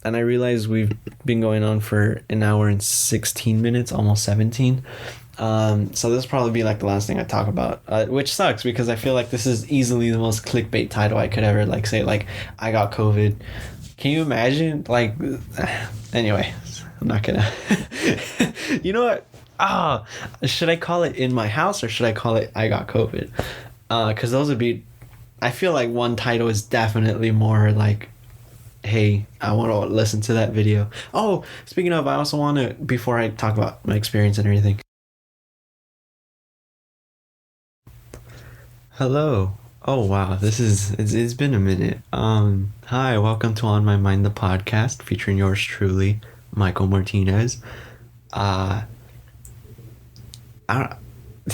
And I realize we've been going on for an hour and 16 minutes, almost 17. So this will probably be like the last thing I talk about, which sucks because I feel like this is easily the most clickbait title I could ever like say, like, I got COVID. Can you imagine? Like, anyway, I'm not gonna. You know what? Ah, should I call it in my house or should I call it I got COVID? Because those would be. I feel like one title is definitely more like, hey, I want to listen to that video. Oh, speaking of, I also want to, before I talk about my experience and everything. Hello. Oh wow, it's been a minute. Hi, welcome to On My Mind the podcast featuring yours truly, Michael Martinez. Uh I don't,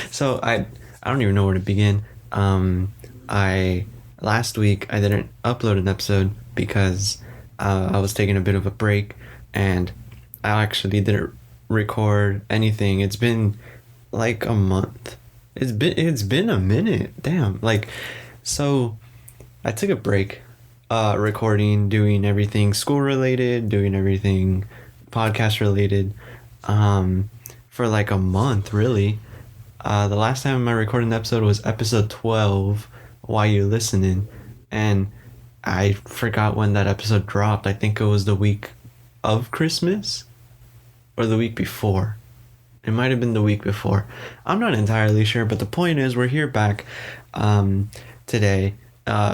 so I don't even know where to begin. I last week I didn't upload an episode because I was taking a bit of a break and I actually didn't record anything. It's been like a month. It's been a minute. Damn. Like, so I took a break, recording, doing everything school related, doing everything podcast related, um, for like a month really. The last time I recorded an episode was episode 12. Why you listening? And I forgot when that episode dropped. I think it was the week of Christmas or the week before. It might have been the week before. I'm not entirely sure, but the point is we're here back today.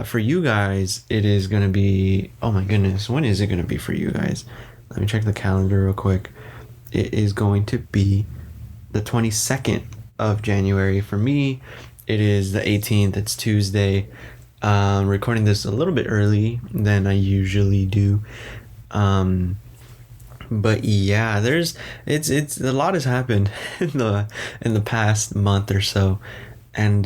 For you guys, it is going to be, oh my goodness, when is it going to be for you guys? Let me check the calendar real quick. It is going to be the 22nd of January. For me, it is the 18th. It's Tuesday. Recording this a little bit early than I usually do. But yeah, it's a lot has happened in the past month or so, and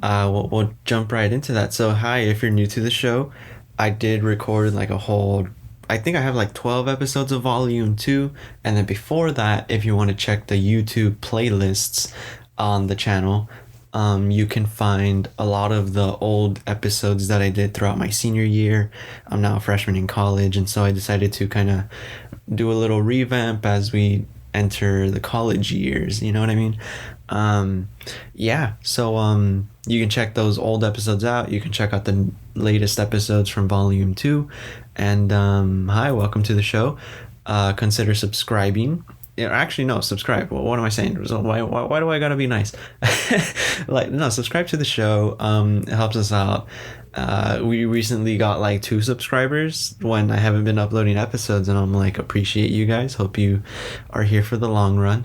we'll jump right into that. So hi, if you're new to the show, I did record like a whole. I think I have like 12 episodes of Volume 2, and then before that, if you want to check the YouTube playlists on the channel, you can find a lot of the old episodes that I did throughout my senior year. I'm now a freshman in college, and so I decided to kind of do a little revamp as we enter the college years. You know what I mean? Yeah. So you can check those old episodes out. You can check out the latest episodes from Volume 2. And hi, welcome to the show. Consider subscribing. Yeah, actually, no, subscribe. What am I saying? So why do I gotta be nice? Like, no, subscribe to the show. It helps us out. We recently got like 2 subscribers when I haven't been uploading episodes, and I'm like, appreciate you guys. Hope you are here for the long run.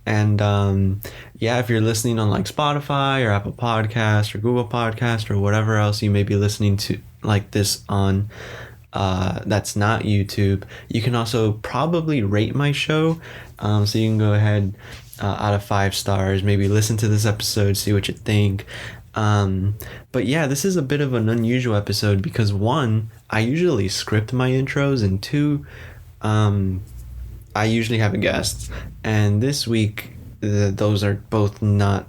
And yeah, if you're listening on like Spotify or Apple Podcast or Google Podcast or whatever else you may be listening to like this on, that's not YouTube, you can also probably rate my show. So you can go ahead, out of 5 stars, maybe listen to this episode, see what you think. But yeah, this is a bit of an unusual episode because 1, I usually script my intros, and 2, I usually have a guest, and this week those are both not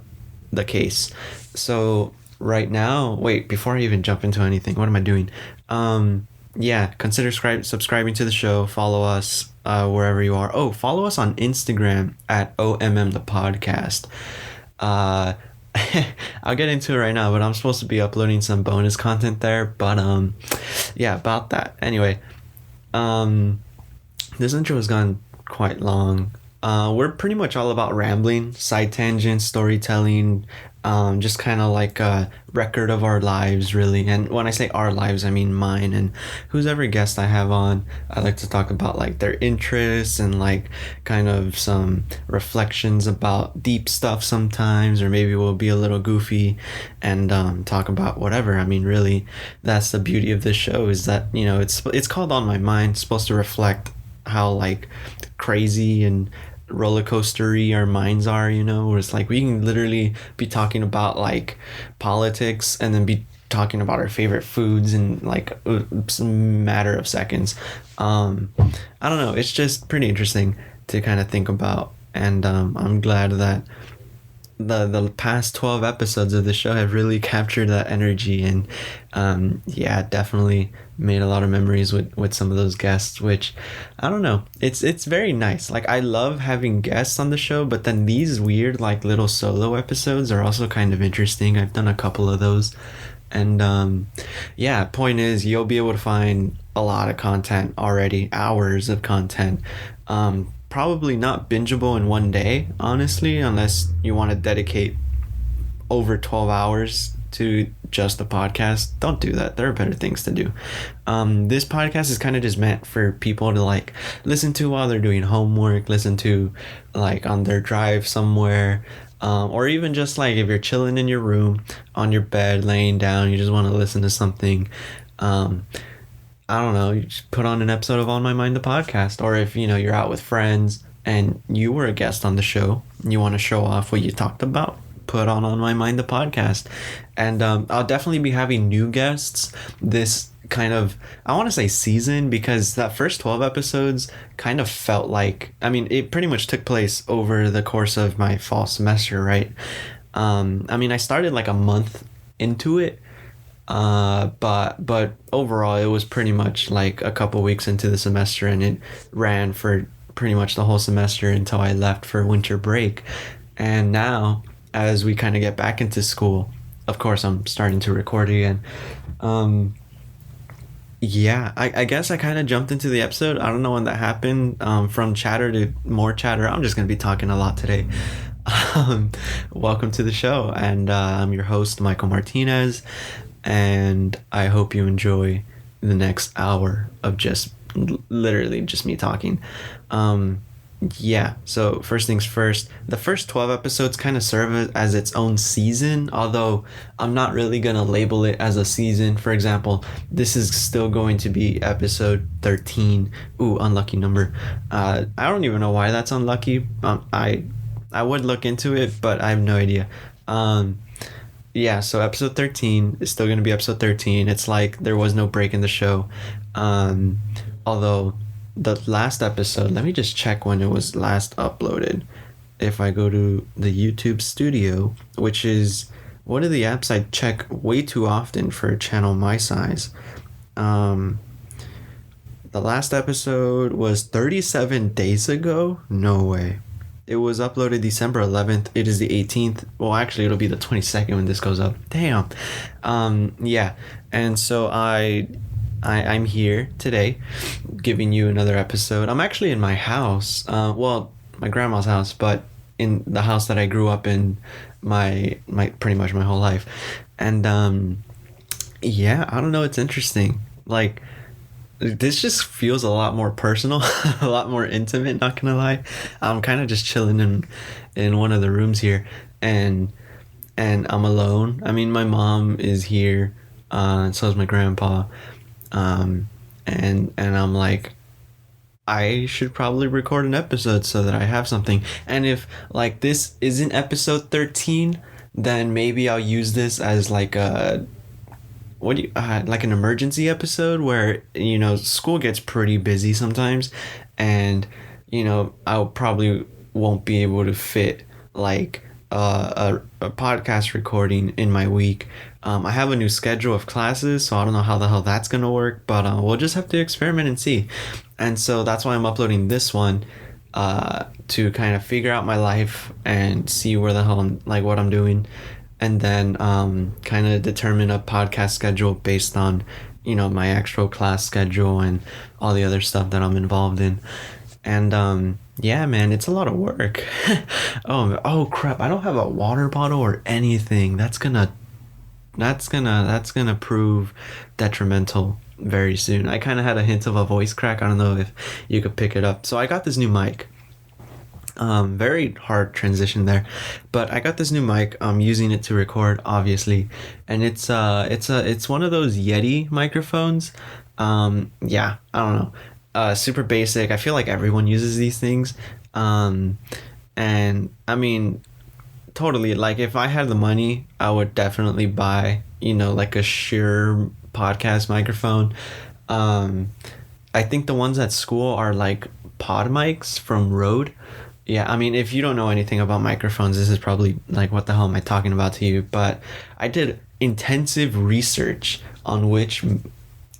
the case. So right now, wait, before I even jump into anything, what am I doing? Yeah, consider subscribing to the show. Follow us wherever you are. Oh, follow us on Instagram at OMM the podcast. I'll get into it right now, but I'm supposed to be uploading some bonus content there. But yeah, about that. Anyway, this intro has gone quite long. We're pretty much all about rambling, side tangents, storytelling, just kind of like a record of our lives, really. And when I say our lives, I mean mine and who's ever guest I have on. I like to talk about like their interests and like kind of some reflections about deep stuff sometimes, or maybe we'll be a little goofy and talk about whatever. I mean, really, that's the beauty of this show, is that, you know, it's called On My Mind. It's supposed to reflect how like crazy and roller coastery our minds are, you know, where it's like we can literally be talking about like politics and then be talking about our favorite foods in like a matter of seconds. I don't know, it's just pretty interesting to kind of think about, and I'm glad that the past 12 episodes of the show have really captured that energy. And yeah, definitely made a lot of memories with some of those guests, which I don't know. It's very nice. Like I love having guests on the show, but then these weird like little solo episodes are also kind of interesting. I've done a couple of those. And yeah, point is you'll be able to find a lot of content already, hours of content. Probably not bingeable in one day, honestly, unless you want to dedicate over 12 hours to just a podcast. Don't do that. There are better things to do. This podcast is kind of just meant for people to like listen to while they're doing homework, listen to like on their drive somewhere, or even just like if you're chilling in your room on your bed, laying down, you just want to listen to something. I don't know, you just put on an episode of On My Mind, the podcast, or if you're out with friends and you were a guest on the show, and you want to show off what you talked about, put on My Mind, the podcast. And I'll definitely be having new guests this kind of, I want to say season, because that first 12 episodes kind of felt like, I mean, it pretty much took place over the course of my fall semester, right? I mean, I started like a month into it, but overall it was pretty much like a couple weeks into the semester, and it ran for pretty much the whole semester until I left for winter break. And now, as we kind of get back into school, of course I'm starting to record again. Yeah, I guess I kind of jumped into the episode. I don't know when that happened. From chatter to more chatter. I'm just gonna be talking a lot today. Welcome to the show, and I'm your host, Michael Martinez, and I hope you enjoy the next hour of just literally just me talking. Yeah, so first things first, the first 12 episodes kind of serve as its own season, although I'm not really going to label it as a season. For example, this is still going to be episode 13. Ooh, unlucky number. I don't even know why that's unlucky. I would look into it, but I have no idea. Yeah, so episode 13 is still going to be episode 13. It's like there was no break in the show. Although the last episode, let me just check when it was last uploaded. If I go to the YouTube studio, which is one of the apps I check way too often for a channel my size. The last episode was 37 days ago. No way. It was uploaded December 11th. It is the 18th. Well, actually, it'll be the 22nd when this goes up. Damn. Yeah. And so I'm here today giving you another episode. I'm actually in my house. Well, my grandma's house, but in the house that I grew up in my pretty much my whole life. And yeah, I don't know, it's interesting. Like, this just feels a lot more personal, a lot more intimate, not gonna lie. I'm kind of just chilling in one of the rooms here, and I'm alone. I mean, my mom is here, and so is my grandpa. And I'm like, I should probably record an episode so that I have something. And if like this isn't episode 13, then maybe I'll use this as like a like an emergency episode where school gets pretty busy sometimes, and I'll probably won't be able to fit like a podcast recording in my week. I have a new schedule of classes, so I don't know how the hell that's gonna work, but we'll just have to experiment and see. And so that's why I'm uploading this one, to kind of figure out my life and see where the hell what I'm doing, and then kind of determine a podcast schedule based on my actual class schedule and all the other stuff that I'm involved in. And yeah, man, it's a lot of work. Oh crap, I don't have a water bottle or anything. That's gonna prove detrimental very soon. I kind of had a hint of a voice crack. I don't know if you could pick it up. So I got this new mic. Very hard transition there, but I got this new mic. I'm using it to record, obviously, and it's one of those Yeti microphones. Yeah, I don't know. Super basic. I feel like everyone uses these things. And I mean, totally, like if I had the money, I would definitely buy, like a Shure podcast microphone. I think the ones at school are like pod mics from Rode. Yeah, I mean, if you don't know anything about microphones, this is probably like, what the hell am I talking about to you? But I did intensive research on which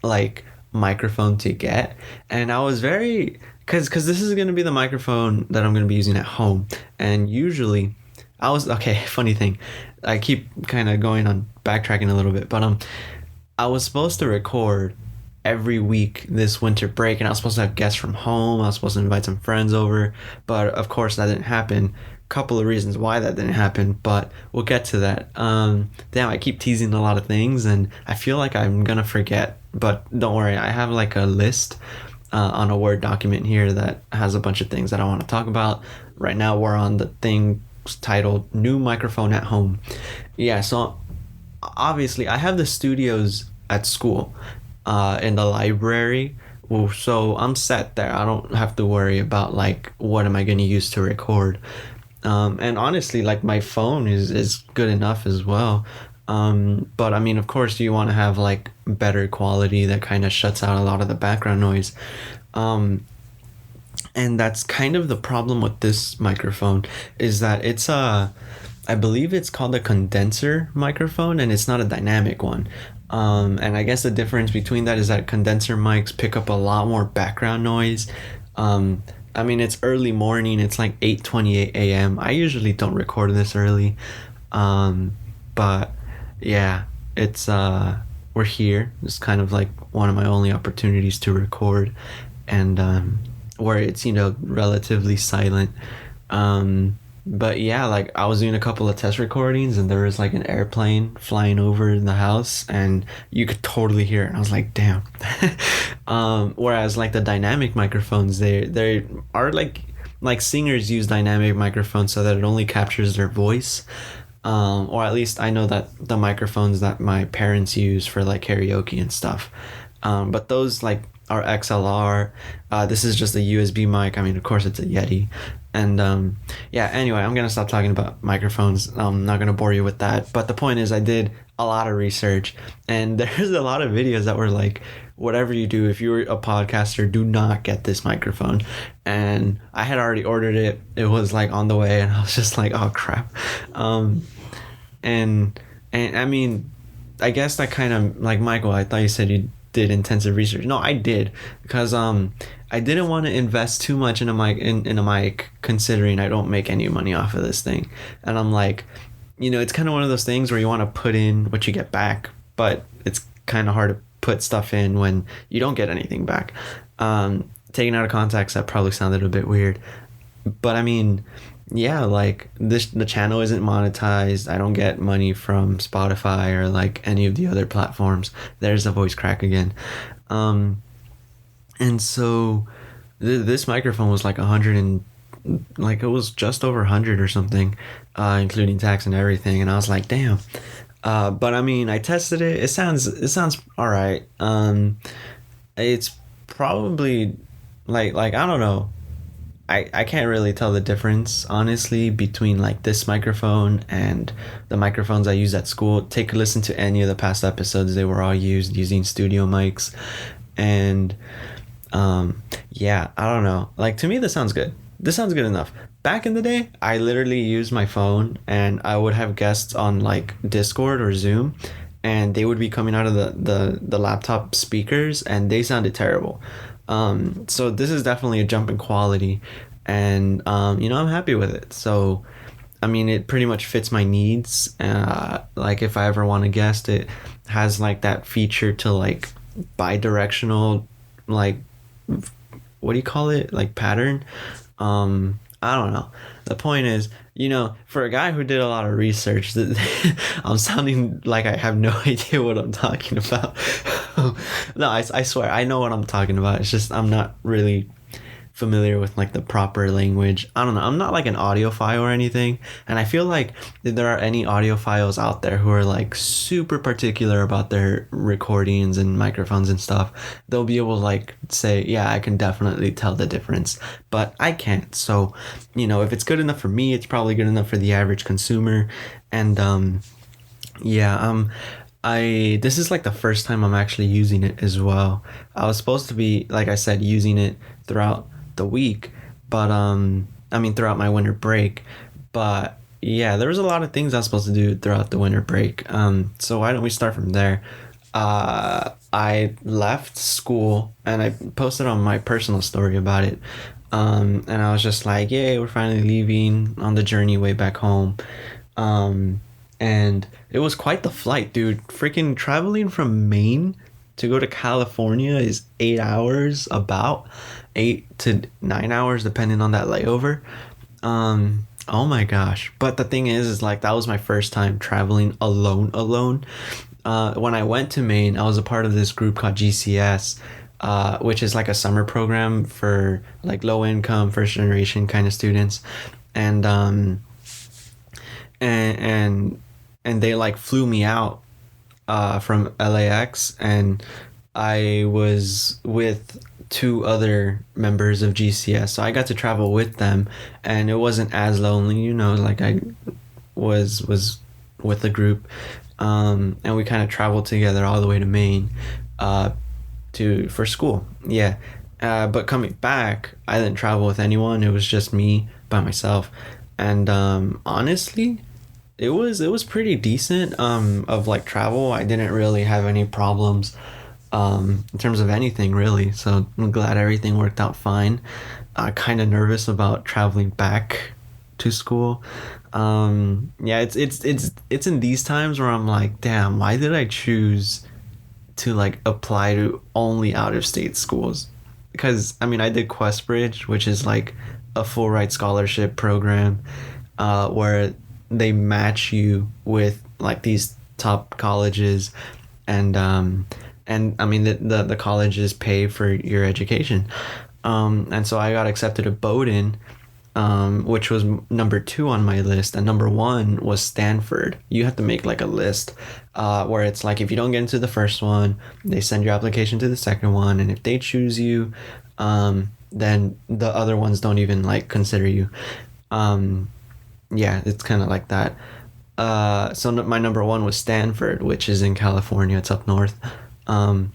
like microphone to get, and I was very because this is gonna be the microphone that I'm gonna be using at home, and usually I was okay. Funny thing, I keep kind of going on backtracking a little bit, but I was supposed to record every week this winter break, and I was supposed to have guests from home. I was supposed to invite some friends over, but of course that didn't happen. Couple of reasons why that didn't happen, but we'll get to that. Damn, I keep teasing a lot of things, and I feel like I'm gonna forget. But don't worry, I have like a list on a Word document here that has a bunch of things that I want to talk about. Right now, we're on the thing titled "New Microphone at Home." Yeah, so obviously I have the studios at school in the library. Well, so I'm set there. I don't have to worry about like what am I going to use to record. And honestly, like my phone is good enough as well. But I mean, of course, you want to have like better quality that kind of shuts out a lot of the background noise. Um, and that's kind of the problem with this microphone is that it's a I believe it's called a condenser microphone, and it's not a dynamic one. And I guess the difference between that is that condenser mics pick up a lot more background noise. I mean, it's early morning. It's like 8:28 a.m. I usually don't record this early. But yeah, it's we're here. It's kind of like one of my only opportunities to record, and where it's relatively silent. But yeah, like I was doing a couple of test recordings, and there was like an airplane flying over the house, and you could totally hear it. And I was like, damn. Whereas like the dynamic microphones, they are like singers use dynamic microphones so that it only captures their voice. Or at least I know that the microphones that my parents use for like karaoke and stuff. But those like are XLR. This is just a USB mic. I mean, of course, it's a Yeti. And yeah, anyway, I'm gonna stop talking about microphones. I'm not gonna bore you with that. But the point is, I did a lot of research, and there's a lot of videos that were like, whatever you do, if you're a podcaster, do not get this microphone. And I had already ordered it. It was like on the way, and I was just like, oh crap. And I mean, I guess that kind of like Michael. I thought you said you did intensive research. No, I did, because I didn't want to invest too much in a mic, considering I don't make any money off of this thing. And I'm like, it's kind of one of those things where you want to put in what you get back, but it's kind of hard to put stuff in when you don't get anything back. Taken out of context, that probably sounded a bit weird, but I mean, yeah, like the channel isn't monetized. I don't get money from Spotify or like any of the other platforms. There's a voice crack again. And so this microphone was like 100 and like it was just over 100 or something, including tax and everything. And I was like, damn. But I mean, I tested it. It sounds all right. It's probably like I don't know. I can't really tell the difference, honestly, between like this microphone and the microphones I use at school. Take a listen to any of the past episodes. They were all used using studio mics. And yeah, I don't know. Like, to me, this sounds good. This sounds good enough. Back in the day, I literally used my phone, and I would have guests on like Discord or Zoom, and they would be coming out of the laptop speakers, and they sounded terrible. So this is definitely a jump in quality, and I'm happy with it. So I mean, it pretty much fits my needs. Like if I ever want to guest, it has like that feature to like bi-directional, like what do you call it? Like pattern. I don't know. The point is, for a guy who did a lot of research, I'm sounding like I have no idea what I'm talking about. No, I swear, I know what I'm talking about. It's just I'm not really familiar with like the proper language. I don't know. I'm not like an audiophile or anything. And I feel like if there are any audiophiles out there who are like super particular about their recordings and microphones and stuff, they'll be able to like say, yeah, I can definitely tell the difference. But I can't. So, if it's good enough for me, it's probably good enough for the average consumer. And yeah, this is like the first time I'm actually using it as well. I was supposed to be, like I said, using it throughout the week, but throughout my winter break. But yeah, there was a lot of things I was supposed to do throughout the winter break. So why don't we start from there? I left school and I posted on my personal story about it. And I was just like, "Yay, we're finally leaving on the journey way back home." Um, and it was quite the flight, dude. Freaking traveling from Maine to go to California is 8 hours, about 8 to 9 hours, depending on that layover. Oh my gosh. But the thing is like that was my first time traveling alone. When I went to Maine, I was a part of this group called GCS, which is like a summer program for like low income, first generation kind of students. And and and and they like flew me out from LAX, and I was with two other members of GCS, so I got to travel with them, and it wasn't as lonely, like I was with a group, and we kind of traveled together all the way to Maine, uh, to for school. Yeah, but coming back, I didn't travel with anyone. It was just me by myself, and honestly, it was pretty decent of like travel. I didn't really have any problems in terms of anything really. So I'm glad everything worked out fine. Kind of nervous about traveling back to school. Yeah, it's in these times where I'm like, damn, why did I choose to like apply to only out of state schools? Because I mean, I did Questbridge, which is like a full ride scholarship program, where they match you with like these top colleges, and I mean the colleges pay for your education, and so I got accepted to Bowdoin, which was number two on my list, and number one was Stanford. You have to make like a list, where it's like if you don't get into the first one, they send your application to the second one, and if they choose you, then the other ones don't even like consider you. Um, yeah, it's kind of like that. So my number one was Stanford, which is in California. It's up north. Um,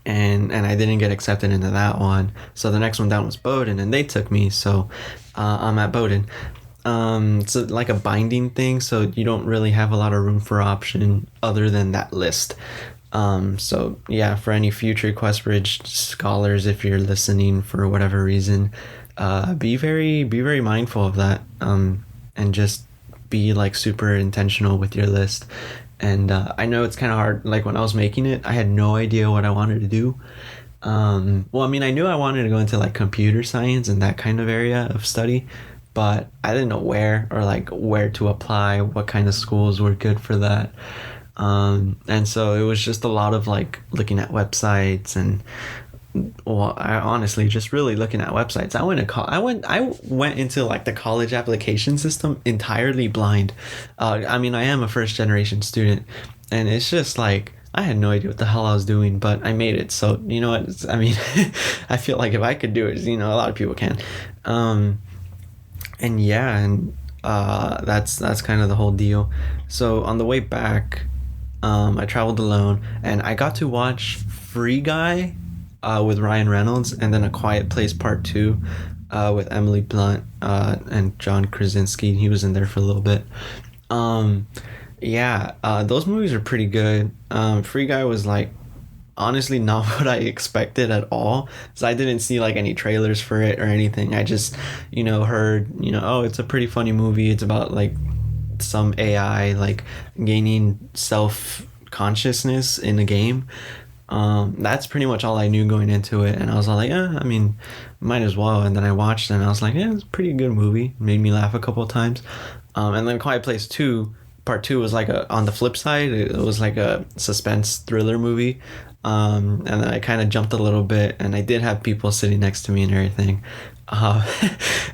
and I didn't get accepted into that one. So the next one down was Bowdoin, and they took me. So I'm at Bowdoin. It's like a binding thing, so you don't really have a lot of room for option other than that list. So yeah, for any future Questbridge scholars, if you're listening for whatever reason, be very mindful of that. And just be like super intentional with your list. And I know it's kind of hard. Like when I was making it, I had no idea what I wanted to do. Well, I mean, I knew I wanted to go into like computer science and that kind of area of study, but I didn't know where or like where to apply, what kind of schools were good for that. And so it was just a lot of like looking at websites and, well, I honestly just really looking at websites. I went into like the college application system entirely blind. I mean, I am a first generation student, and it's just like I had no idea what the hell I was doing, but I made it. So you know what? I mean, I feel like if I could do it, a lot of people can. Um, and yeah, and that's kind of the whole deal. So on the way back, I traveled alone, and I got to watch Free Guy, with Ryan Reynolds, and then A Quiet Place Part Two, with Emily Blunt, and John Krasinski. He was in there for a little bit. Um, yeah, those movies are pretty good. Free Guy was like honestly not what I expected at all. So I didn't see like any trailers for it or anything. I just, heard, oh, it's a pretty funny movie. It's about like some AI like gaining self consciousness in a game. That's pretty much all I knew going into it, and I was all like, I mean, might as well. And then I watched it, and I was like, yeah, it's a pretty good movie. Made me laugh a couple of times. And then Quiet Place 2, Part 2 was like on the flip side, it was like a suspense thriller movie. And then I kind of jumped a little bit, and I did have people sitting next to me and everything. Uh,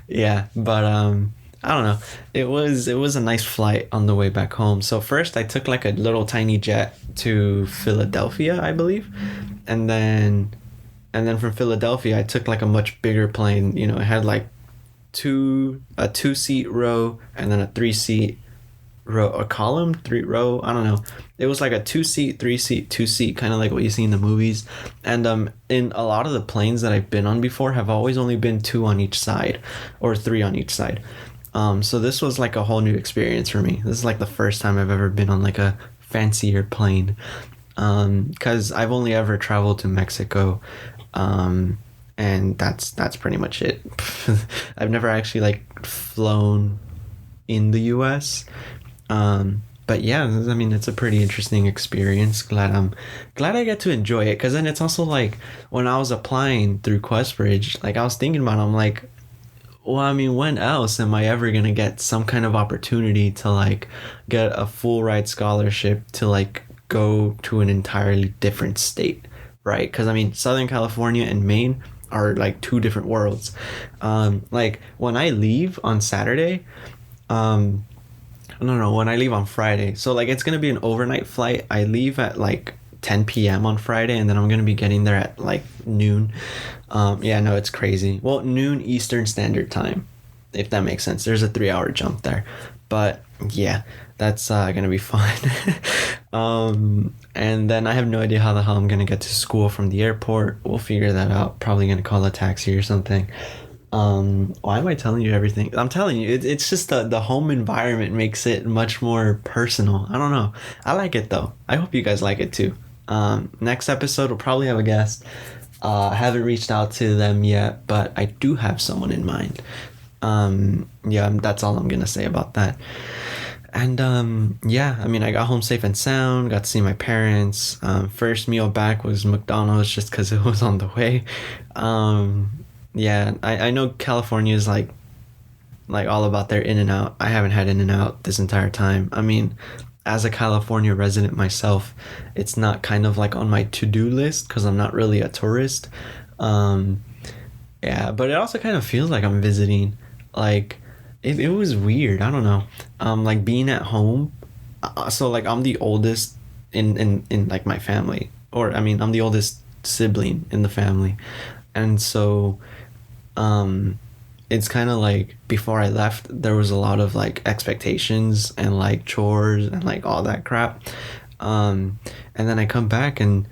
yeah, but I don't know. It was a nice flight on the way back home. So first I took like a little tiny jet to Philadelphia, I believe. And then from Philadelphia I took like a much bigger plane. It had like a two-seat row, and then a three-seat row, a column, three row, I don't know. It was like a two-seat, three-seat, two-seat, kind of like what you see in the movies. And in a lot of the planes that I've been on before have always only been two on each side, or three on each side. So this was like a whole new experience for me. This is like the first time I've ever been on like a fancier plane. Because I've only ever traveled to Mexico, um, and that's pretty much it. I've never actually like flown in the U.S. But yeah, I mean, it's a pretty interesting experience. Glad I get to enjoy it. Cause then it's also like when I was applying through Questbridge, like I was thinking about it, I'm like, well, I mean, when else am I ever gonna get some kind of opportunity to like get a full ride scholarship to like go to an entirely different state, right? Because I mean, Southern California and Maine are like two different worlds. Like when I leave on Saturday, um, no, when I leave on Friday. So like it's gonna be an overnight flight. I leave at like 10 p.m. on Friday, and then I'm gonna be getting there at like noon. Yeah, no, it's crazy. Well, noon Eastern Standard Time, if that makes sense. There's a 3 hour jump there, but yeah, that's gonna be fun. And then I have no idea how the hell I'm gonna get to school from the airport. We'll figure that out. Probably gonna call a taxi or something. Why am I telling you everything? I'm telling you, it's just the home environment makes it much more personal. I don't know. I like it though. I hope you guys like it too. Next episode we'll probably have a guest. I haven't reached out to them yet, but I do have someone in mind. Yeah, that's all I'm gonna say about that. And yeah, I mean, I got home safe and sound. Got to see my parents. First meal back was McDonald's, just because it was on the way. Um, yeah, I know California is like all about their In and Out. I haven't had In and Out this entire time. I mean, as a California resident myself, it's not kind of like on my to-do list because I'm not really a tourist. Um, yeah, but it also kind of feels like I'm visiting. Like it was weird. I don't know. Like being at home. So like I'm the oldest in like my family, or I mean I'm the oldest sibling in the family, and so it's kind of like before I left, there was a lot of like expectations and like chores and like all that crap. Um, and then I come back, and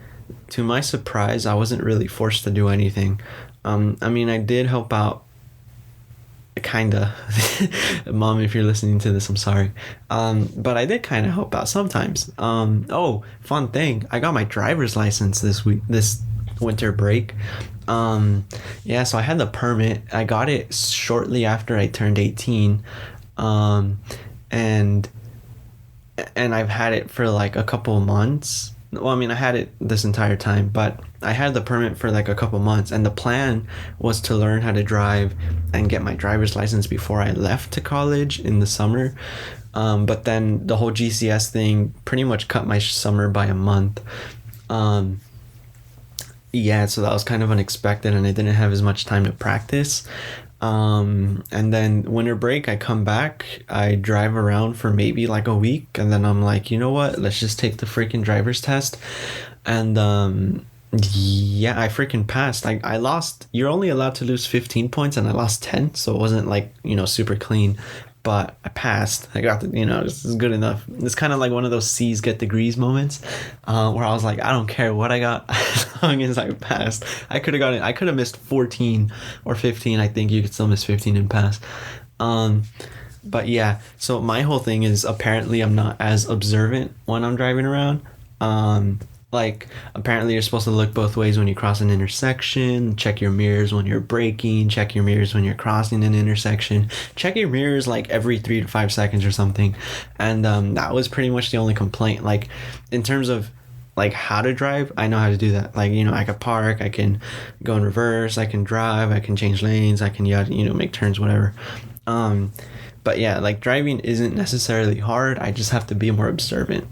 to my surprise, I wasn't really forced to do anything. I mean, I did help out, kinda. Mom, if you're listening to this, I'm sorry. But I did kind of help out sometimes. Oh, fun thing, I got my driver's license this winter break. Yeah, so I had the permit. I got it shortly after I turned 18. Um, and I've had it for like a couple of months. Well, I mean, I had it this entire time, but I had the permit for like a couple months, and the plan was to learn how to drive and get my driver's license before I left to college in the summer. But then the whole GCS thing pretty much cut my summer by a month. Um, yeah, so that was kind of unexpected, and I didn't have as much time to practice. And then winter break, I come back, I drive around for maybe like a week, and then I'm like, you know what? Let's just take the freaking driver's test. And yeah, I freaking passed. I lost. You're only allowed to lose 15 points, and I lost 10, so it wasn't like, super clean. But I passed. I got the, this is good enough. It's kind of like one of those C's get degrees moments, where I was like, I don't care what I got, as long as I passed. I could have missed 14 or 15. I think you could still miss 15 and pass. Um, but yeah, so my whole thing is apparently I'm not as observant when I'm driving around. Like apparently you're supposed to look both ways when you cross an intersection, check your mirrors when you're braking, check your mirrors when you're crossing an intersection, check your mirrors like every 3 to 5 seconds or something. And that was pretty much the only complaint. Like in terms of like how to drive, I know how to do that. Like, I could park, I can go in reverse, I can drive, I can change lanes, I can, yeah, make turns, whatever. Um, but yeah, like driving isn't necessarily hard. I just have to be more observant.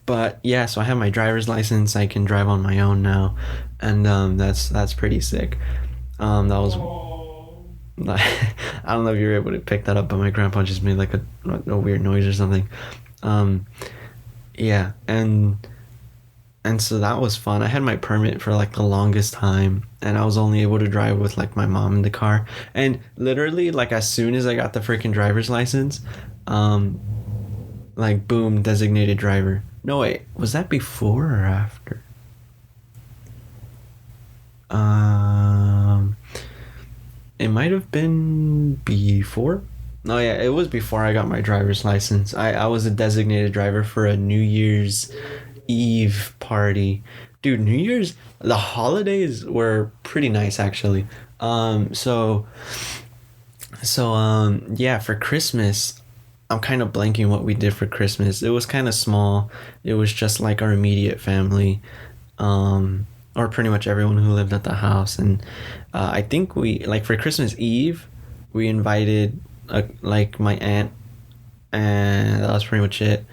But yeah, so I have my driver's license. I can drive on my own now, and that's pretty sick. That was I don't know if you were able to pick that up, but my grandpa just made like a weird noise or something. Um, yeah, and so that was fun. I had my permit for like the longest time, and I was only able to drive with like my mom in the car. And literally, like as soon as I got the freaking driver's license, um, like boom, designated driver. No, wait, was that before or after? Um, it might have been before. Oh yeah, it was before I got my driver's license. I was a designated driver for a New Year's Eve party. Dude, New Year's, the holidays were pretty nice actually. Yeah, for Christmas, I'm kind of blanking what we did for Christmas. It was kind of small. It was just like our immediate family, or pretty much everyone who lived at the house. And I think we, like, for Christmas Eve, we invited like my aunt, and that was pretty much it.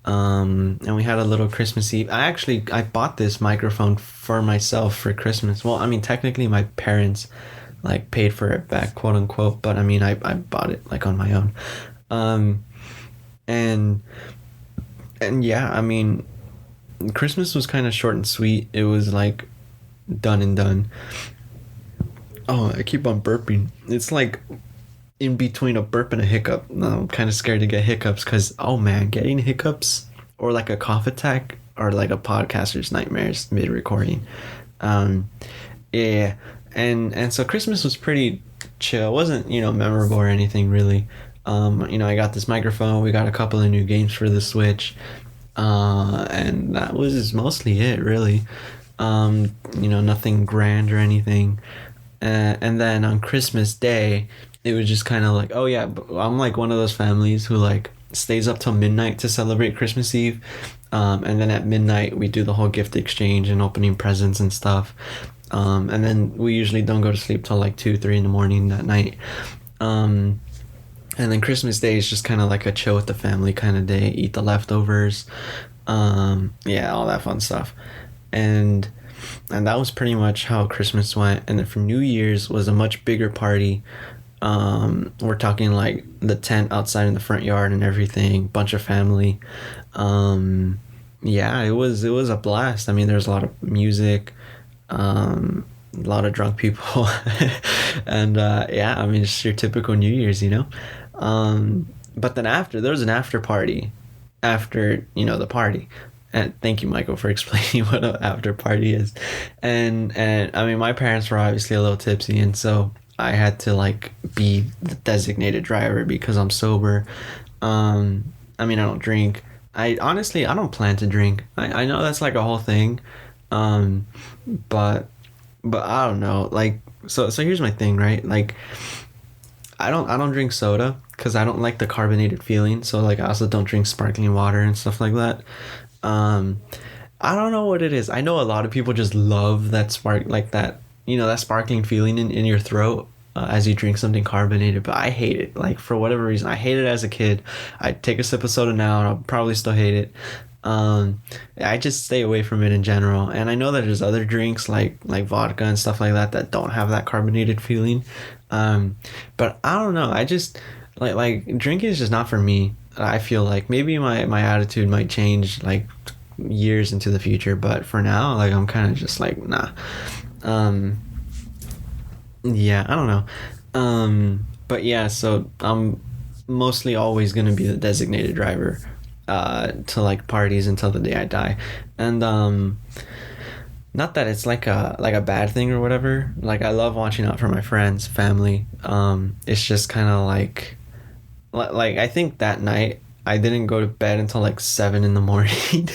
And we had a little Christmas Eve. I bought this microphone for myself for Christmas. Well, I mean, technically my parents like paid for it back, quote unquote, but I mean, I bought it like on my own. Um, and and yeah, I mean, Christmas was kind of short and sweet. It was like done and done. Oh, I keep on burping. It's like in between a burp and a hiccup. No, I'm kind of scared to get hiccups because, oh man, getting hiccups or like a cough attack or like a podcaster's nightmares mid recording. Um, yeah, and so Christmas was pretty chill. It wasn't, memorable or anything really. I got this microphone. We got a couple of new games for the Switch, and that was mostly it really. Nothing grand or anything. And then on Christmas Day, it was just kind of like, oh yeah, I'm like one of those families who like stays up till midnight to celebrate Christmas Eve. And then at midnight, we do the whole gift exchange and opening presents and stuff. And then we usually don't go to sleep till like 2, 3 in the morning that night. And then Christmas Day is just kind of like a chill with the family kind of day, eat the leftovers. Yeah, all that fun stuff. And that was pretty much how Christmas went. And then for New Year's was a much bigger party. We're talking like the tent outside in the front yard and everything, bunch of family. Yeah, it was a blast. I mean, there's a lot of music, a lot of drunk people, and yeah, I mean, it's your typical New Year's, you know. But then there was an after party, after the party. And thank you, Michael, for explaining what an after party is. And I mean, my parents were obviously a little tipsy, and so I had to like be the designated driver because I'm sober. I mean, I don't drink. I don't plan to drink. I know that's like a whole thing. Um, but I don't know. Like, so here's my thing, right? Like, I don't drink soda because I don't like the carbonated feeling. So like, I also don't drink sparkling water and stuff like that. Um, I don't know what it is. I know a lot of people just love that spark, like that, that sparkling feeling in your throat as you drink something carbonated, but I hate it. Like, for whatever reason, I hated it as a kid. I take a sip of soda now and I'll probably still hate it. Um, I just stay away from it in general. And I know that there's other drinks like vodka and stuff like that don't have that carbonated feeling. Um, but I don't know. I just like drinking is just not for me. I feel like maybe my attitude might change like years into the future, but for now, like, I'm kind of just like, nah. Um, yeah, I don't know. But yeah, so I'm mostly always gonna be the designated driver to like parties until the day I die. And not that it's like a bad thing or whatever. Like, I love watching out for my friends, family. It's just kind of like I think that night I didn't go to bed until like 7 in the morning.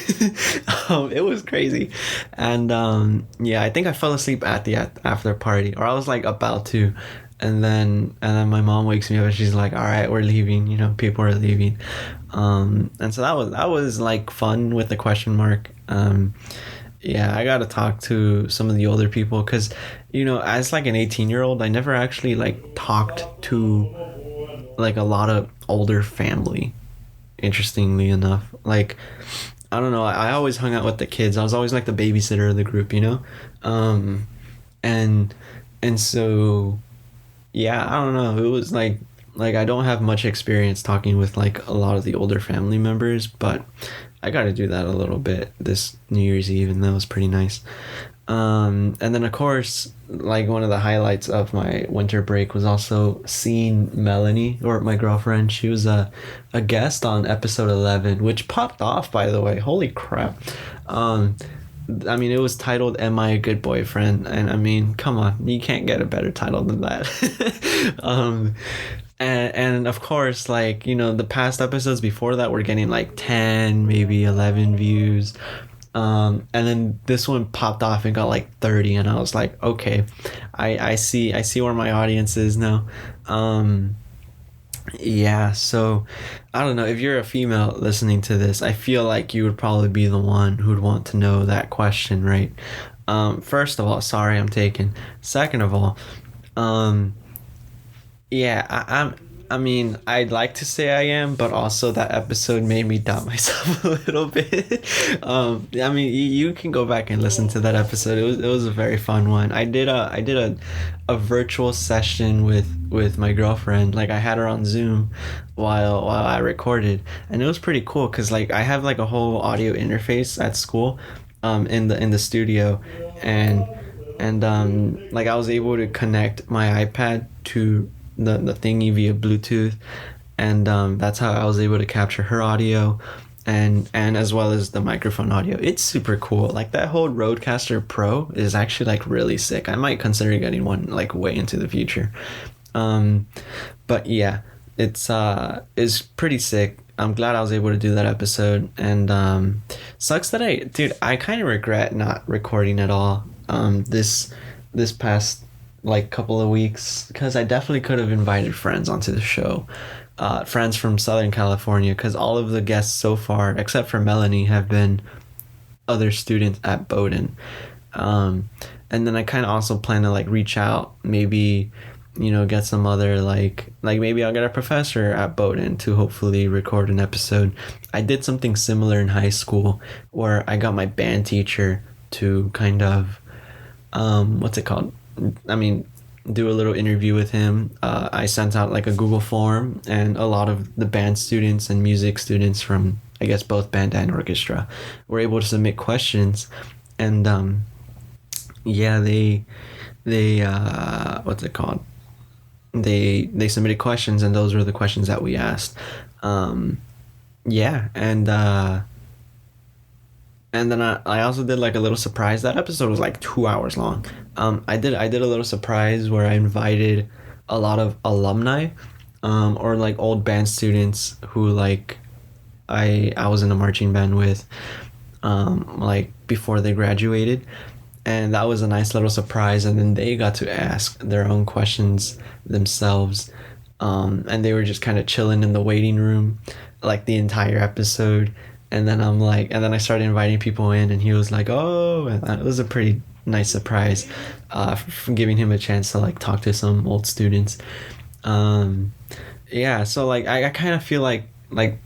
It was crazy. And yeah, I think I fell asleep at the after party, or I was like about to. And then my mom wakes me up and she's like, all right, we're leaving, people are leaving. And so that was like fun with the question mark. Yeah, I got to talk to some of the older people because, as like an 18-year-old, I never actually like talked to like a lot of older family, interestingly enough. Like, I don't know, I always hung out with the kids. I was always like the babysitter of the group. um and and so yeah, I don't know, it was like I don't have much experience talking with like a lot of the older family members, but I got to do that a little bit this New Year's Eve, and that was pretty nice. And then of course, like, one of the highlights of my winter break was also seeing Melanie, or my girlfriend. She was a guest on episode 11, which popped off, by the way. Holy crap. Um, I mean, it was titled "Am I a Good Boyfriend?" And I mean, come on, you can't get a better title than that. And of course, like, the past episodes before that were getting like 10, maybe 11 views. And then this one popped off and got like 30, and I was like, okay, I see where my audience is now. Um, yeah, so I don't know if you're a female listening to this. I feel like you would probably be the one who'd want to know that question, right? First of all, sorry, I'm taken. Second of all, um, yeah, I mean, I'd like to say I am, but also that episode made me doubt myself a little bit. I mean, you can go back and listen to that episode. It was a very fun one. I did a virtual session with my girlfriend. Like I had her on Zoom while I recorded, and it was pretty cool because like I have like a whole audio interface at school, in the studio, and like I was able to connect my iPad to the thingy via Bluetooth, and that's how I was able to capture her audio, and as well as the microphone audio. It's super cool. Like that whole Rodecaster Pro is actually like really sick. I might consider getting one like way into the future. Um, but yeah, it's pretty sick. I'm glad I was able to do that episode, and sucks that I kind of regret not recording at all. This past like couple of weeks, because I definitely could have invited friends onto the show, friends from Southern California, because all of the guests so far, except for Melanie, have been other students at Bowdoin. Um, and then I kind of also plan to like reach out, maybe, get some other like maybe I'll get a professor at Bowdoin to hopefully record an episode. I did something similar in high school where I got my band teacher to kind of what's it called? I mean, do a little interview with him. I sent out like a Google form, and a lot of the band students and music students from, I guess, both band and orchestra were able to submit questions, and yeah, they what's it called? They submitted questions, and those were the questions that we asked. Um, yeah, and then I also did like a little surprise. That episode was like 2 hours long. I did a little surprise where I invited a lot of alumni, or like old band students who like I was in a marching band with, like before they graduated, and that was a nice little surprise. And then they got to ask their own questions themselves, and they were just kind of chilling in the waiting room like the entire episode. And then I started inviting people in, and he was like, "Oh," and it was a pretty nice surprise, from giving him a chance to like talk to some old students. Um, yeah, so like I kind of feel like I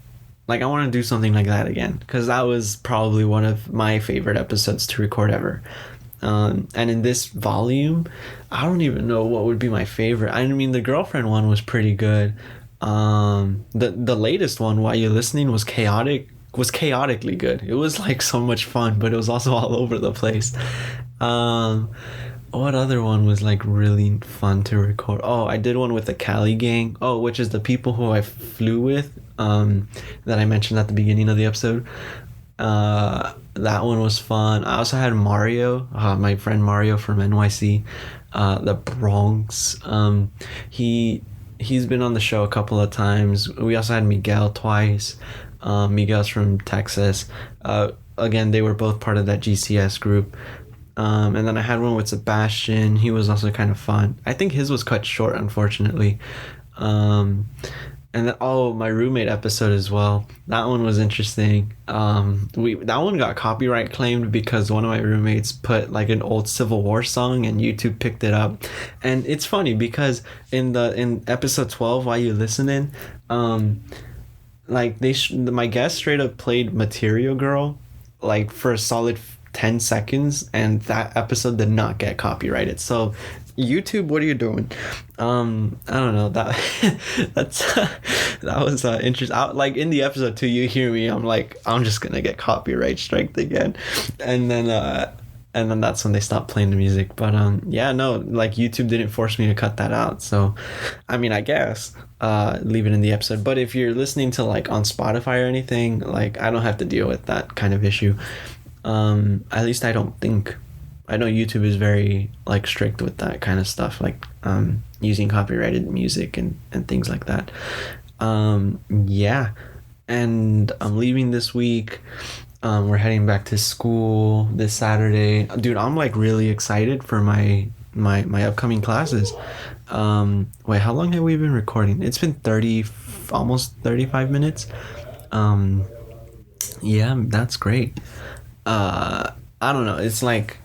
want to do something like that again, because that was probably one of my favorite episodes to record ever. And in this volume, I don't even know what would be my favorite. I mean, the girlfriend one was pretty good. The latest one, While You're Listening, was chaotically good. It was like so much fun, but it was also all over the place. Um, what other one was like really fun to record? Oh, I did one with the Cali gang. Oh, which is the people who I flew with, that I mentioned at the beginning of the episode. That one was fun. I also had Mario, my friend Mario from NYC, the Bronx. He's been on the show a couple of times. We also had Miguel twice. Miguel's from Texas. Again, they were both part of that GCS group. And then I had one with Sebastian. He was also kind of fun. I think his was cut short, unfortunately. Um, and then, oh, my roommate episode as well. That one was interesting. We that one got copyright claimed because one of my roommates put like an old Civil War song, and YouTube picked it up. And it's funny because in episode 12, While You Listening, like my guest straight up played Material Girl like for a solid 10 seconds, and that episode did not get copyrighted. So YouTube, what are you doing? I don't know, that that's that was interesting. Like in the episode too, you hear me, I'm like, I'm just gonna get copyright striked again. And then that's when they stopped playing the music. But yeah, no, like YouTube didn't force me to cut that out. So I mean, I guess leave it in the episode. But if you're listening to like on Spotify or anything, like I don't have to deal with that kind of issue. At least I don't think. I know YouTube is very like strict with that kind of stuff, like using copyrighted music and things like that. Yeah, and I'm leaving this week. We're heading back to school this Saturday. Dude, I'm like really excited for my upcoming classes. Wait, how long have we been recording? It's been 30, almost 35 minutes. Um, yeah, that's great. I don't know. It's like,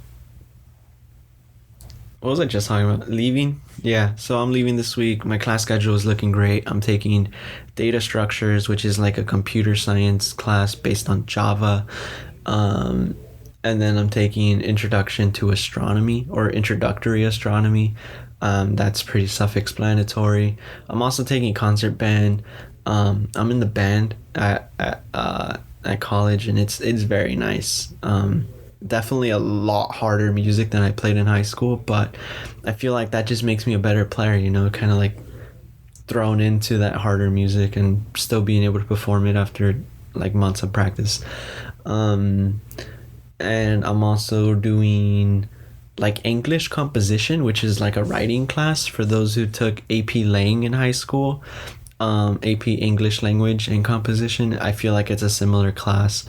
what was I just talking about? Leaving? Yeah, so I'm leaving this week. My class schedule is looking great. I'm taking data structures, which is like a computer science class based on Java. Um, and then I'm taking introduction to astronomy or introductory astronomy. That's pretty self-explanatory. I'm also taking concert band. I'm in the band at college, and it's very nice. Definitely a lot harder music than I played in high school, but I feel like that just makes me a better player, kind of like thrown into that harder music and still being able to perform it after like months of practice. Um, and I'm also doing like English composition, which is like a writing class for those who took AP Lang in high school. AP English language and composition. I feel like it's a similar class.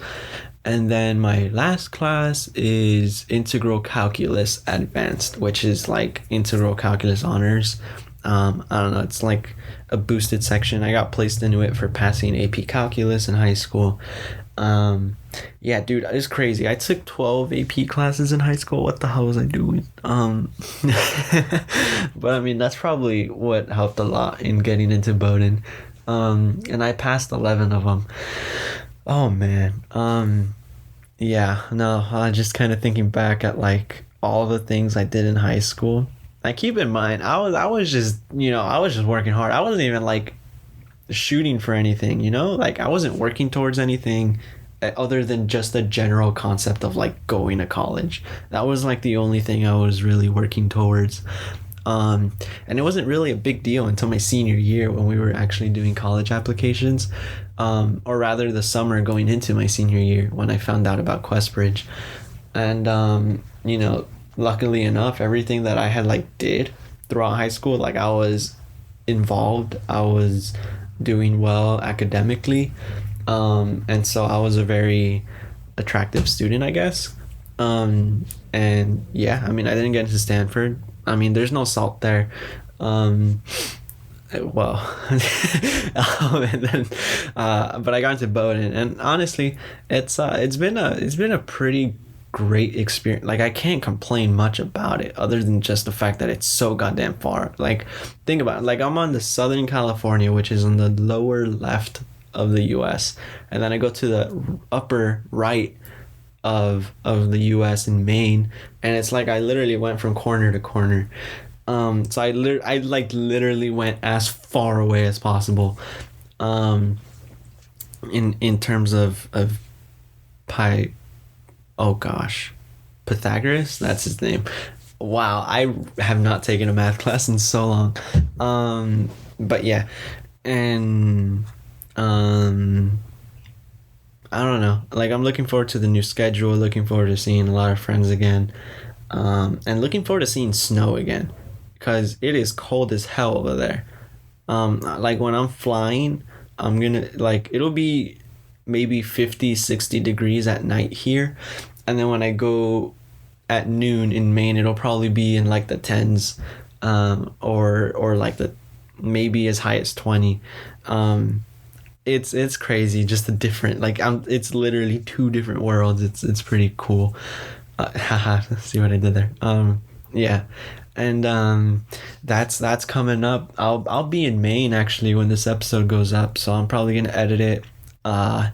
And then my last class is Integral Calculus Advanced, which is like Integral Calculus Honors. I don't know, it's like a boosted section. I got placed into it for passing AP Calculus in high school. Um, yeah, dude, it's crazy. I took 12 AP classes in high school. What the hell was I doing? But I mean, that's probably what helped a lot in getting into Bowdoin. And I passed 11 of them. Oh man. Yeah, no, just kind of thinking back at like all the things I did in high school. I keep in mind, I was just, I was just working hard. I wasn't even like shooting for anything, Like I wasn't working towards anything other than just the general concept of like going to college. That was like the only thing I was really working towards. And it wasn't really a big deal until my senior year when we were actually doing college applications, or rather the summer going into my senior year when I found out about Questbridge. And, luckily enough, everything that I had like did throughout high school, like I was involved, I was doing well academically. And so I was a very attractive student, I guess. And yeah, I mean, I didn't get into Stanford. I mean, there's no salt there. Um, well, and then, but I got into Bowdoin, and honestly, it's been a pretty great experience. Like I can't complain much about it, other than just the fact that it's so goddamn far. Like, think about it. Like I'm on the Southern California, which is on the lower left of the U.S., and then I go to the upper right of the U.S. in Maine, and it's like I literally went from corner to corner. So I like literally went as far away as possible. Um, in terms of pi, oh gosh, Pythagoras, that's his name. Wow, I have not taken a math class in so long. But yeah, and um I don't know. Like I'm looking forward to the new schedule, looking forward to seeing a lot of friends again. And looking forward to seeing snow again because it is cold as hell over there. Like when I'm flying, I'm gonna like it'll be maybe 50, 60 degrees at night here. And then when I go at noon in Maine, it'll probably be in like the tens, or like the maybe as high as 20. Um, it's crazy, just a different like it's literally two different worlds. It's pretty cool. Haha, see what I did there. Yeah, and that's coming up. I'll be in Maine actually when this episode goes up, so I'm probably gonna edit it, uh,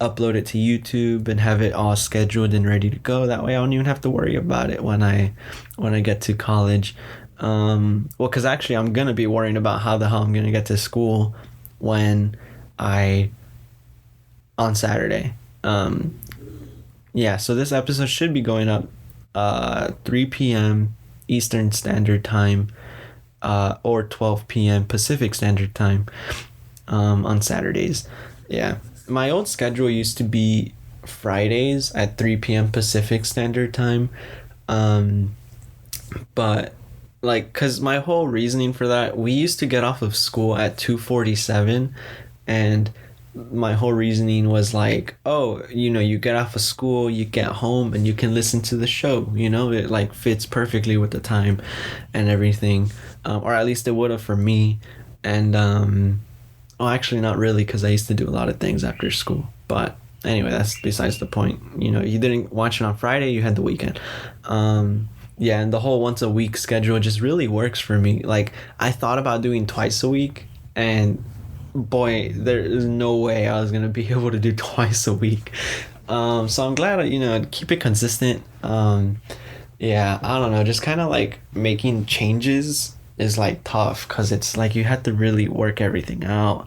upload it to YouTube, and have it all scheduled and ready to go. That way, I don't even have to worry about it when I get to college. Well, because actually, I'm gonna be worrying about how the hell I'm gonna get to school when I on Saturday. Yeah, so this episode should be going up 3 p.m. Eastern Standard Time, or 12 p.m. Pacific Standard Time, on Saturdays. Yeah. My old schedule used to be Fridays at 3 p.m. Pacific Standard Time. Um, but like cuz my whole reasoning for that, we used to get off of school at 2:47, and my whole reasoning was like, oh, you get off of school, you get home, and you can listen to the show. It like fits perfectly with the time and everything, or at least it would have for me. And well, actually, not really, because I used to do a lot of things after school. But anyway, that's besides the point. You didn't watch it on Friday, you had the weekend. Yeah, and the whole once a week schedule just really works for me. Like, I thought about doing twice a week, and boy, there is no way I was gonna be able to do twice a week. So I'm glad I'd keep it consistent. Yeah, I don't know, just kind of like making changes is like tough because it's like you have to really work everything out.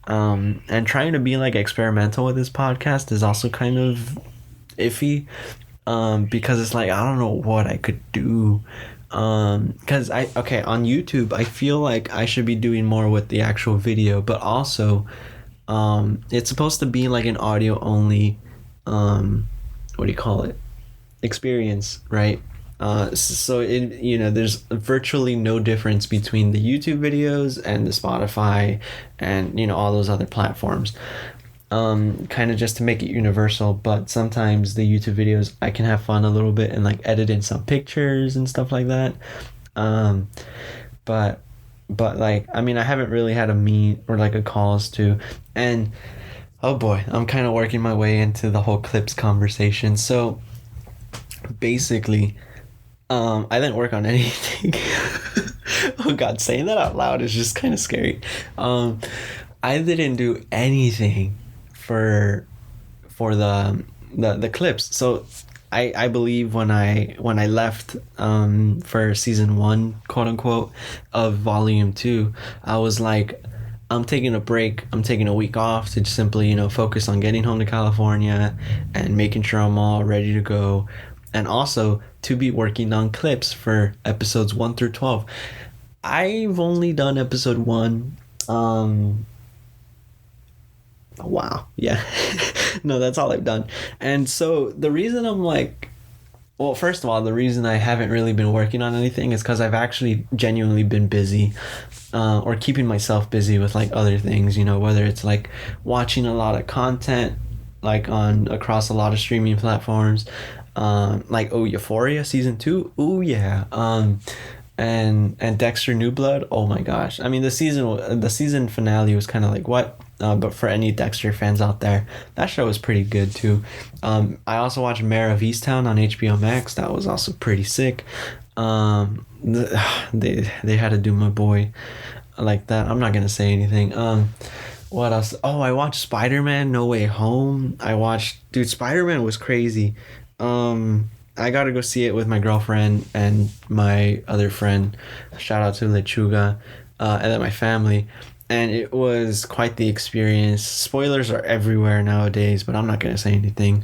And trying to be like experimental with this podcast is also kind of iffy, because it's like I don't know what I could do. Because on YouTube I feel like I should be doing more with the actual video, but also it's supposed to be like an audio only, what do you call it, experience, right? So there's virtually no difference between the YouTube videos and the Spotify and all those other platforms. Kind of just to make it universal, but sometimes the YouTube videos I can have fun a little bit and like edit in some pictures and stuff like that. But like, I mean, I haven't really had a meet or like a calls to, and oh boy, I'm kind of working my way into the whole clips conversation. So basically, I didn't work on anything. Oh god, saying that out loud is just kind of scary. I didn't do anything for the clips. So I believe when I left for season 1, quote unquote, of volume 2, I was like, I'm taking a break. I'm taking a week off to just simply focus on getting home to California and making sure I'm all ready to go, and also to be working on clips for episodes 1 through 12. I've only done episode 1. Wow. Yeah. No, that's all I've done. And so the reason I'm like, well, first of all, the reason I haven't really been working on anything is because I've actually genuinely been busy, or keeping myself busy with like other things, whether it's like watching a lot of content, like across a lot of streaming platforms, like Euphoria season 2. Oh yeah. And Dexter New Blood. Oh my gosh. I mean, the season finale was kind of like what? But for any Dexter fans out there, that show was pretty good too. I also watched Mare of Easttown on HBO Max. That was also pretty sick. They had to do my boy like that. I'm not gonna say anything. What else? Oh, I watched Spider-Man No Way Home. Dude, Spider-Man was crazy. I got to go see it with my girlfriend and my other friend. Shout out to Lechuga, and then my family. And it was quite the experience. Spoilers are everywhere nowadays, but I'm not going to say anything.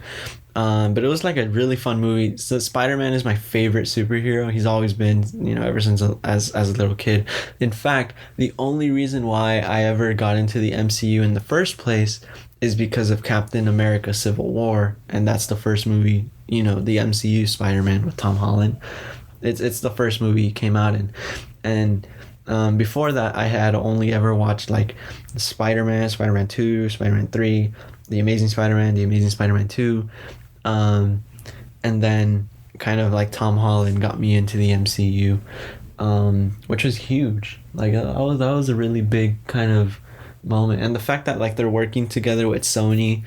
But it was like a really fun movie. So Spider-Man is my favorite superhero. He's always been, ever since as a little kid. In fact, the only reason why I ever got into the MCU in the first place is because of Captain America Civil War. And that's the first movie, the MCU Spider-Man with Tom Holland. It's the first movie he came out in. And before that, I had only ever watched like Spider-Man, Spider-Man 2, Spider-Man 3, The Amazing Spider-Man, The Amazing Spider-Man 2. And then kind of like Tom Holland got me into the MCU, which was huge. Like that was a really big kind of moment. And the fact that like they're working together with Sony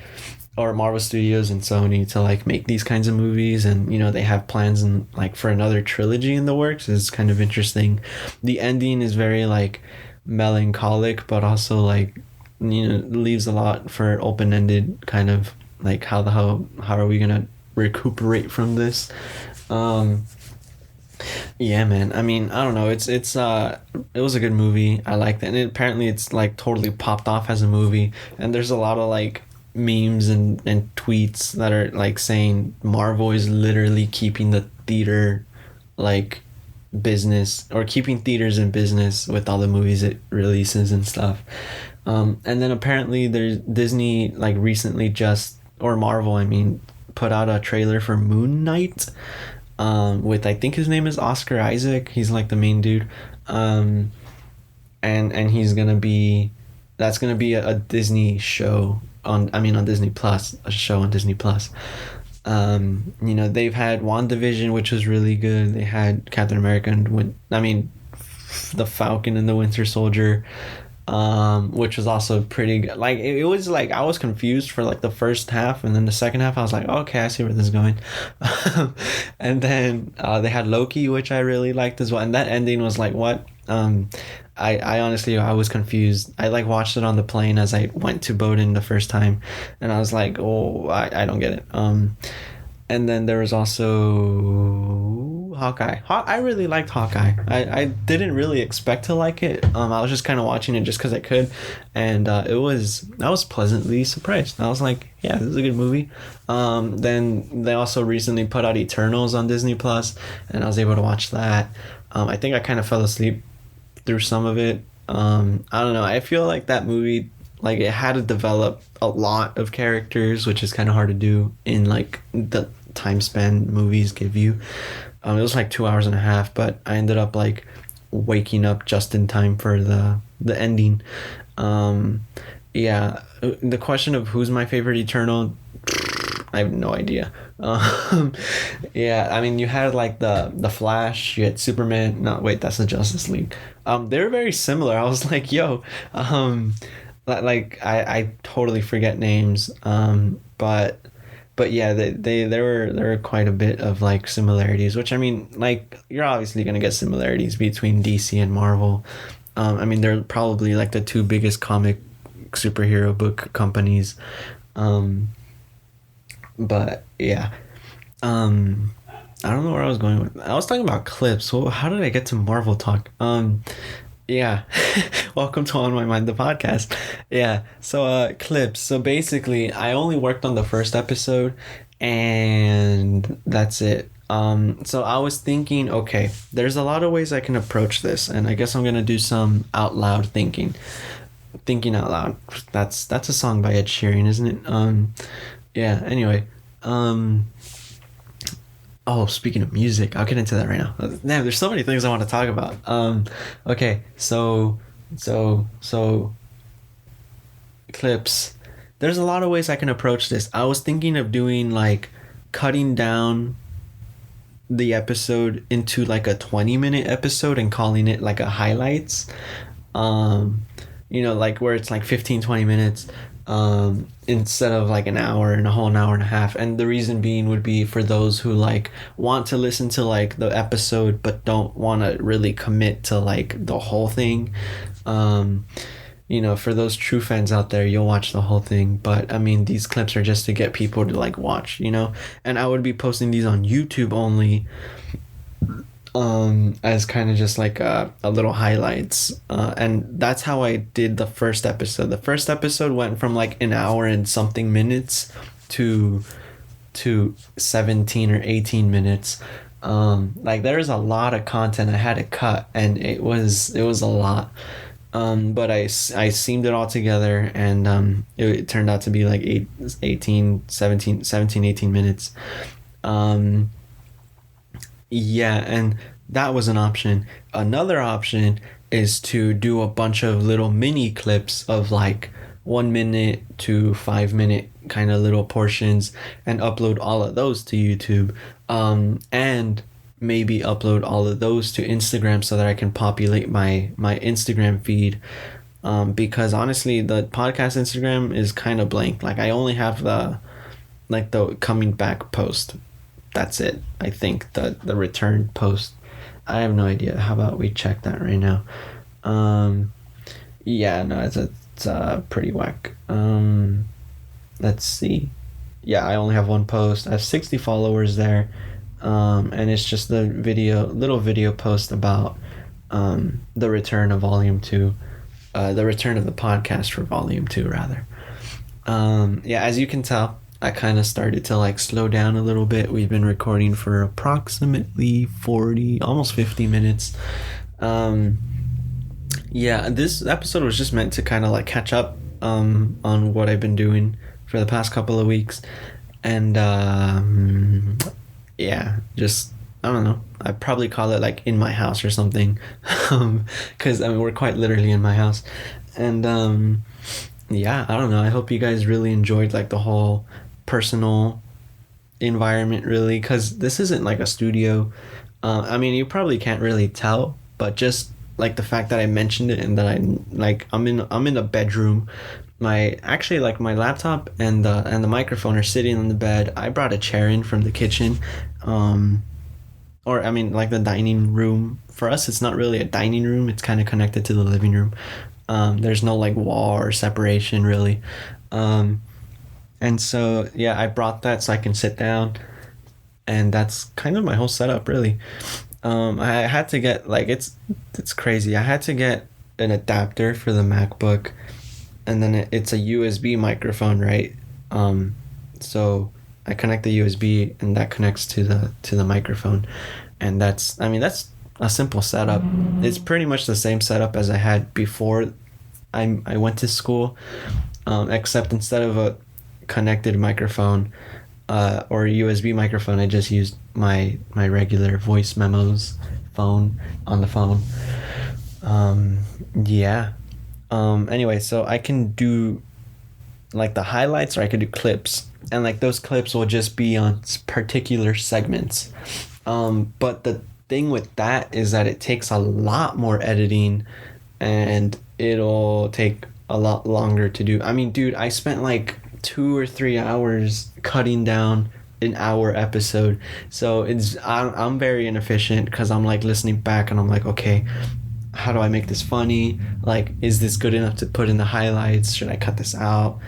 or Marvel Studios and Sony to like make these kinds of movies, and they have plans and like for another trilogy in the works is kind of interesting. The ending is very like melancholic, but also like leaves a lot for open-ended, kind of like how are we gonna recuperate from this. Yeah, man, I mean, I don't know, it was a good movie. I liked it, and apparently it's like totally popped off as a movie, and there's a lot of like memes and tweets that are like saying Marvel is literally keeping the theater like business, or keeping theaters in business with all the movies it releases and stuff. And then apparently there's Disney like recently or Marvel, I mean, put out a trailer for Moon Knight, with I think his name is Oscar Isaac. He's like the main dude. And he's gonna be That's gonna be a Disney show on. I mean, on Disney Plus, a show on Disney Plus. They've had WandaVision, which was really good. They had Captain America and the Falcon and the Winter Soldier, which was also pretty good. Like it was like I was confused for like the first half, and then the second half I was like, okay, I see where this is going. And then they had Loki, which I really liked as well. And that ending was like, what? I honestly I was confused. I like watched it on the plane as I went to Bowdoin the first time, and I was like, oh, I don't get it. And then there was also Hawkeye. I really liked Hawkeye. I didn't really expect to like it. I was just kind of watching it just because I could, and I was pleasantly surprised. I was like, yeah, this is a good movie. Then they also recently put out Eternals on Disney Plus, and I was able to watch that. I think I kind of fell asleep through some of it. I don't know. I feel like that movie, like it had to develop a lot of characters, which is kind of hard to do in like the time span movies give you. It was like 2 hours and a half, but I ended up like waking up just in time for the ending. Yeah, the question of who's my favorite Eternal, I have no idea. Yeah, I mean, you had like the Flash, you had Superman. No, wait, that's the Justice League. They're very similar. I was like, yo, like I totally forget names. But yeah, there were quite a bit of like similarities. Which I mean, like you're obviously gonna get similarities between DC and Marvel. I mean, they're probably like the two biggest comic superhero book companies. But yeah, I don't know where I was going with. I was talking about clips. Well, how did I get to Marvel talk? Yeah. Welcome to On My Mind, the podcast. Yeah. So clips. So basically, I only worked on the first episode, and that's it. So I was thinking, okay, there's a lot of ways I can approach this, and I guess I'm gonna do some out loud thinking. Thinking out loud. That's a song by Ed Sheeran, isn't it? Yeah, anyway. Oh, speaking of music, I'll get into that right now. Damn, there's so many things I want to talk about. Okay, so clips. There's a lot of ways I can approach this. I was thinking of doing like cutting down the episode into like a 20-minute episode and calling it like a highlights. Like where it's like 15-20 minutes. Instead of like an hour and a whole an hour and a half. And the reason being would be for those who like want to listen to like the episode but don't want to really commit to like the whole thing. For those true fans out there, you'll watch the whole thing, but I mean these clips are just to get people to like watch, and I would be posting these on YouTube only, as kind of just like a little highlights, and that's how I did the first episode. The first episode went from like an hour and something minutes to 17 or 18 minutes. Like there's a lot of content I had to cut, and it was a lot, but I seamed it all together, and it turned out to be like 18 minutes. Yeah, and that was an option. Another option is to do a bunch of little mini clips of like 1 minute to 5 minute kind of little portions and upload all of those to YouTube. And maybe upload all of those to Instagram so that I can populate my Instagram feed. Because honestly, the podcast Instagram is kind of blank. Like I only have the coming back post. That's it. I think the return post. I have no idea. How about we check that right now? Yeah, no, it's pretty whack. Let's see. Yeah, I only have one post. I have 60 followers there. And it's just the little video post about the return of volume 2. The return of the podcast for volume 2 rather. Yeah, as you can tell, I kind of started to like slow down a little bit. We've been recording for approximately 40, almost 50 minutes. Yeah, this episode was just meant to kind of like catch up on what I've been doing for the past couple of weeks. And yeah, just I don't know. I'd probably call it like in my house or something. Because I mean, we're quite literally in my house. And yeah, I don't know. I hope you guys really enjoyed like the whole personal environment, really, because this isn't like a studio. I mean, you probably can't really tell, but just like the fact that I mentioned it and that I'm in a bedroom. My actually like my laptop and the microphone are sitting on the bed. I brought a chair in from the kitchen, um, or I mean like the dining room. For us, it's not really a dining room. It's kind of connected to the living room. There's no like wall or separation really. Um, and so yeah, I brought that so I can sit down, and that's kind of my whole setup really. I had to get like it's crazy. I had to get an adapter for the MacBook, and then it's a USB microphone, right? So I connect the USB, and that connects to the microphone, and that's I mean that's a simple setup. It's pretty much the same setup as I had before I went to school, except instead of a connected microphone or a USB microphone, I just used my regular voice memos phone on the phone. Yeah. Anyway, so I can do like the highlights, or I could do clips, and like those clips will just be on particular segments. But the thing with that is that it takes a lot more editing, and it'll take a lot longer to do. I mean, dude, I spent like 2 or 3 hours cutting down an hour episode. So I'm very inefficient because I'm like listening back and I'm like, okay, how do I make this funny? Like, is this good enough to put in the highlights? Should I cut this out?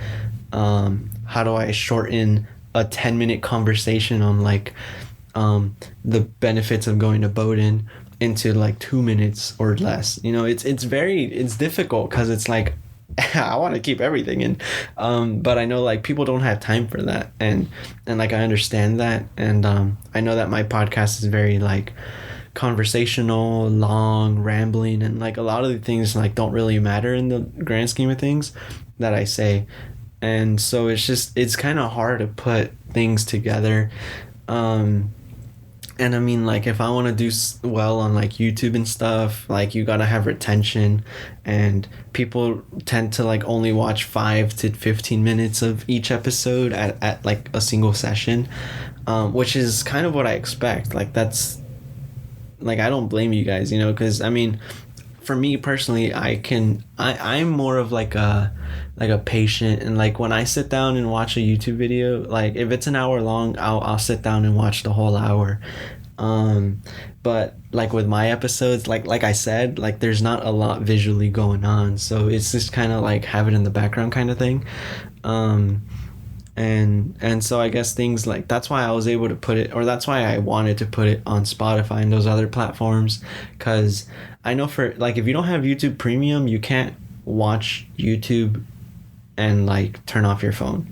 How do I shorten a 10-minute conversation on like the benefits of going to Bowdoin into like 2 minutes or less? You know, it's difficult because it's like I want to keep everything in, but I know like people don't have time for that, and like I understand that, and I know that my podcast is very like conversational, long, rambling, and like a lot of the things like don't really matter in the grand scheme of things that I say, and so it's kind of hard to put things together. And I mean, like, if I want to do well on like YouTube and stuff, like you gotta have retention, and people tend to like only watch 5 to 15 minutes of each episode at like a single session, which is kind of what I expect. Like that's like I don't blame you guys, you know, because I mean, for me personally, I'm more of like a patient, and like when I sit down and watch a YouTube video, like if it's an hour long, I'll sit down and watch the whole hour. But like with my episodes, like I said, like there's not a lot visually going on, so it's just kind of like have it in the background kind of thing. And so I guess things like that's why I was able to put it, or that's why I wanted to put it on Spotify and those other platforms, because I know for like if you don't have YouTube Premium, you can't watch YouTube and like turn off your phone.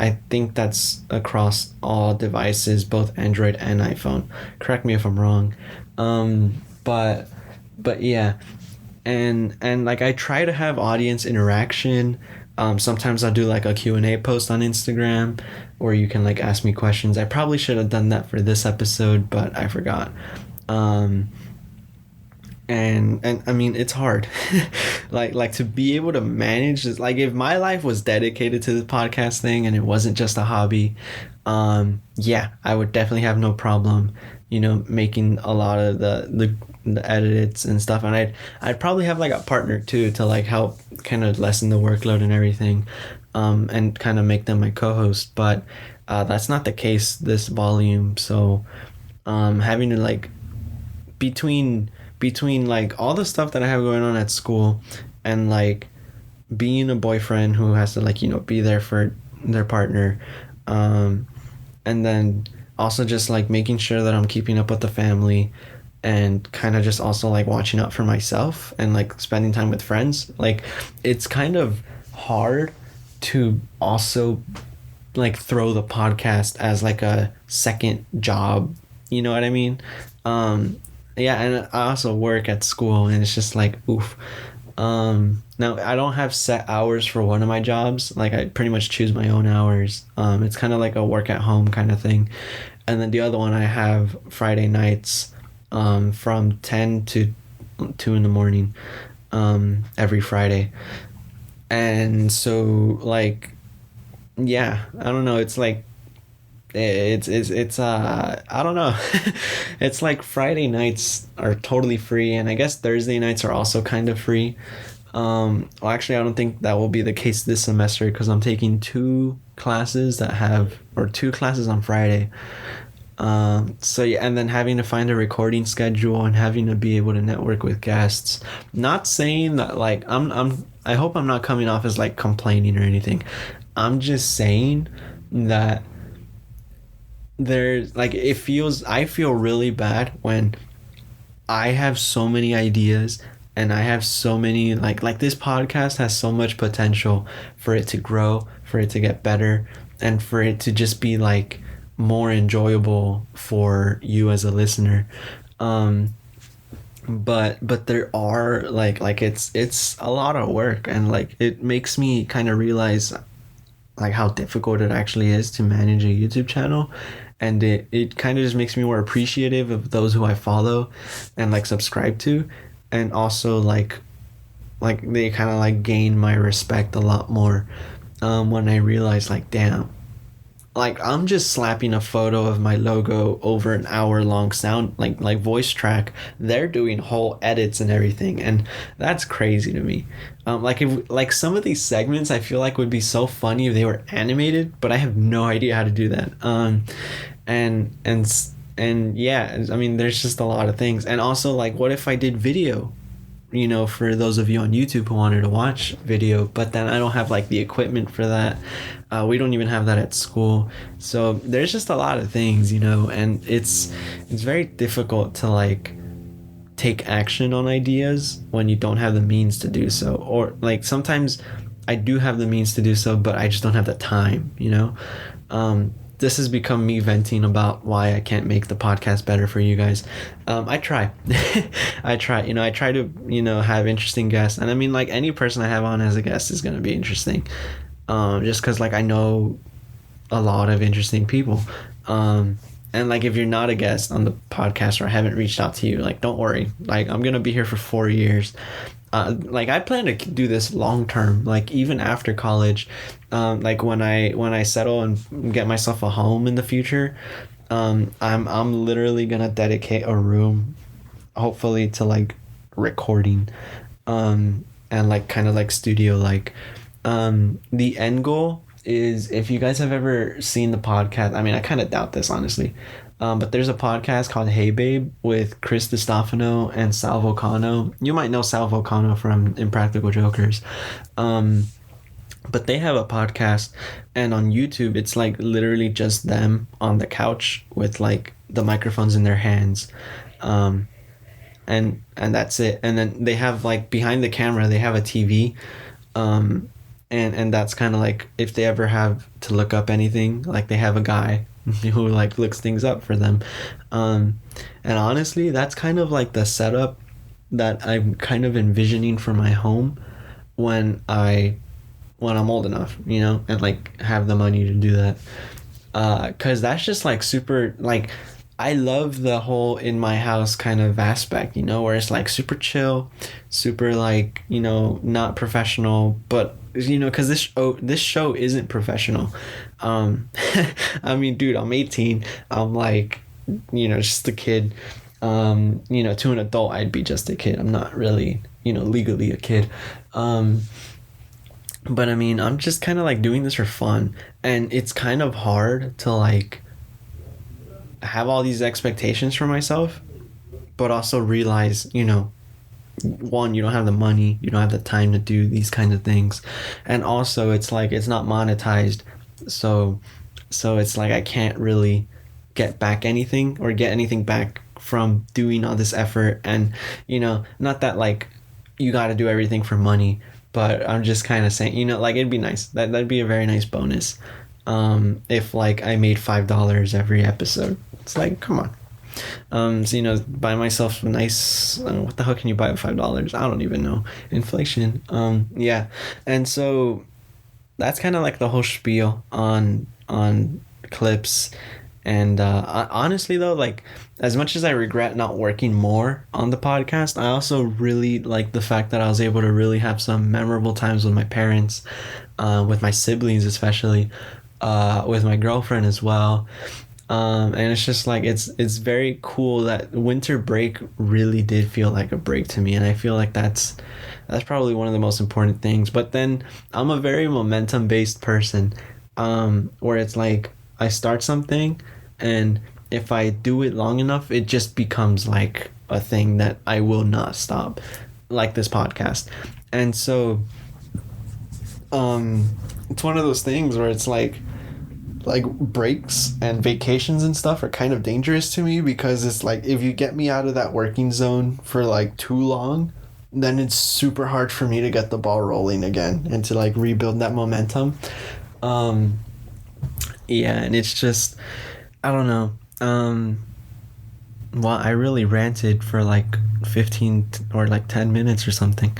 I think that's across all devices, both Android and iPhone. Correct me if I'm wrong. But yeah, and like I try to have audience interaction. Sometimes I'll do like a Q&A post on Instagram where you can like ask me questions. I probably should have done that for this episode, but I forgot. And I mean it's hard. like to be able to manage this, like if my life was dedicated to the podcast thing and it wasn't just a hobby, yeah, I would definitely have no problem, you know, making a lot of the edits and stuff, and I'd probably have like a partner too to like help kind of lessen the workload and everything, and kind of make them my co-host, but that's not the case this volume. So having to like between like all the stuff that I have going on at school and like being a boyfriend who has to like, you know, be there for their partner, and then also just like making sure that I'm keeping up with the family, and kind of just also like watching out for myself and like spending time with friends. Like it's kind of hard to also like throw the podcast as like a second job, you know what I mean? Yeah, and I also work at school, and it's just like oof. Now I don't have set hours for one of my jobs. Like I pretty much choose my own hours. It's kind of like a work at home kind of thing. and then the other one I have Friday nights, from 10 to 2 in the morning, every Friday. And so, like, yeah, I don't know, it's like, it's I don't know. It's like Friday nights are totally free, and I guess Thursday nights are also kind of free. Well, actually, I don't think that will be the case this semester because I'm taking two classes on Friday. So yeah, and then having to find a recording schedule and having to be able to network with guests. Not saying that like I hope I'm not coming off as like complaining or anything. I'm just saying that there's like I feel really bad when I have so many ideas and I have so many like this podcast has so much potential for it to grow, for it to get better, and for it to just be like more enjoyable for you as a listener. Um but there are like it's a lot of work, and like it makes me kind of realize like how difficult it actually is to manage a YouTube channel, and it kind of just makes me more appreciative of those who I follow and like subscribe to, and also like they kind of like gain my respect a lot more, when I realize like damn, like I'm just slapping a photo of my logo over an hour long sound like voice track. They're doing whole edits and everything, and that's crazy to me. Like if like some of these segments I feel like would be so funny if they were animated, but I have no idea how to do that. And yeah, I mean there's just a lot of things. And also like what if I did video, for those of you on YouTube who wanted to watch video, but then I don't have like the equipment for that. We don't even have that at school. So there's just a lot of things, and it's very difficult to like take action on ideas when you don't have the means to do so. Or like sometimes I do have the means to do so, but I just don't have the time. This has become me venting about why I can't make the podcast better for you guys. I try. I try. I try to, have interesting guests. And I mean, like, any person I have on as a guest is going to be interesting. Just because, like, I know a lot of interesting people. And, like, if you're not a guest on the podcast or I haven't reached out to you, like, don't worry. Like, I'm going to be here for 4 years. Like I plan to do this long term, like even after college, like when I settle and get myself a home in the future, I'm literally gonna dedicate a room, hopefully to like recording, and like kind of like studio like, the end goal is, if you guys have ever seen the podcast, I mean I kind of doubt this honestly. But there's a podcast called Hey Babe with Chris DiStefano and Sal Volcano. You might know Sal Volcano from Impractical Jokers. But they have a podcast, and on YouTube, it's like literally just them on the couch with like the microphones in their hands. And that's it. And then they have like behind the camera, they have a TV. And that's kind of like if they ever have to look up anything, like they have a guy who like looks things up for them. And honestly, that's kind of like the setup that I'm kind of envisioning for my home when I'm old enough, and like have the money to do that. 'Cause that's just like super, like I love the whole in my house kind of aspect, where it's like super chill, super like, not professional, but because this show isn't professional. I mean, dude, I'm 18. I'm like, just a kid. To an adult, I'd be just a kid. I'm not really, legally a kid. But I mean, I'm just kind of like doing this for fun, and it's kind of hard to like have all these expectations for myself, but also realize, one, you don't have the money, you don't have the time to do these kinds of things, and also it's like it's not monetized, so it's like I can't really get back anything or get anything back from doing all this effort. And not that like you got to do everything for money, but I'm just kind of saying, like it'd be nice, that'd be a very nice bonus, if like I made $5 every episode. It's like, come on. So buy myself a nice, what the hell can you buy with $5? I don't even know, inflation. Yeah. And so that's kind of like the whole spiel on clips And honestly, though, like, as much as I regret not working more on the podcast, I also really like the fact that I was able to really have some memorable times with my parents, with my siblings, especially, with my girlfriend as well. And it's just like it's very cool that winter break really did feel like a break to me, and I feel like that's probably one of the most important things. But then I'm a very momentum based person, where it's like I start something, and if I do it long enough, it just becomes like a thing that I will not stop, like this podcast. And so, it's one of those things where it's like breaks and vacations and stuff are kind of dangerous to me, because it's like if you get me out of that working zone for like too long, then it's super hard for me to get the ball rolling again and to like rebuild that momentum. um yeah, and it's just, I don't know. Well, I really ranted for like or like 10 minutes or something.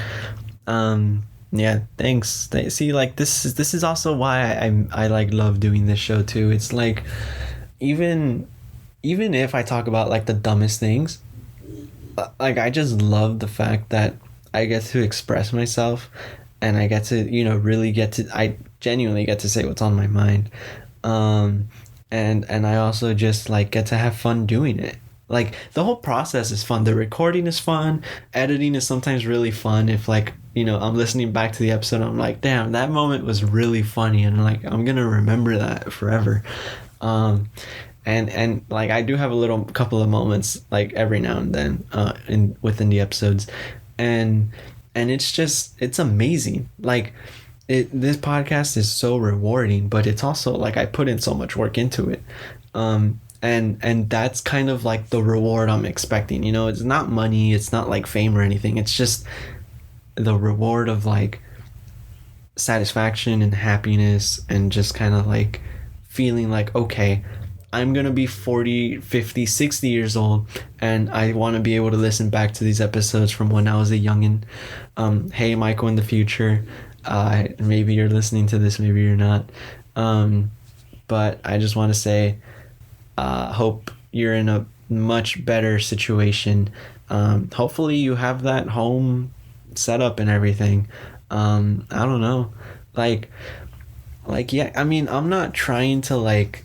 Yeah, thanks. See, like, this is also why I like love doing this show too. It's like, even even if I talk about like the dumbest things, like, I just love the fact that I get to express myself, and I get to, really I genuinely get to say what's on my mind. Um and I also just like get to have fun doing it. Like, the whole process is fun. The recording is fun. Editing is sometimes really fun. If, like, I'm listening back to the episode, I'm like, damn, that moment was really funny, and like I'm gonna remember that forever. Um and like, I do have a little couple of moments like every now and then, in within the episodes, and it's amazing. Like, this podcast is so rewarding, but it's also like I put in so much work into it. And that's kind of like the reward I'm expecting. It's not money, it's not like fame or anything. It's just the reward of like satisfaction and happiness, and just kind of like feeling like, okay, I'm gonna be 40, 50, 60 years old, and I want to be able to listen back to these episodes from when I was a youngin. Hey, Michael, in the future, maybe you're listening to this, maybe you're not. But I just want to say, hope you're in a much better situation. Hopefully you have that home set up and everything. I don't know. Like, yeah, I mean, I'm not trying to like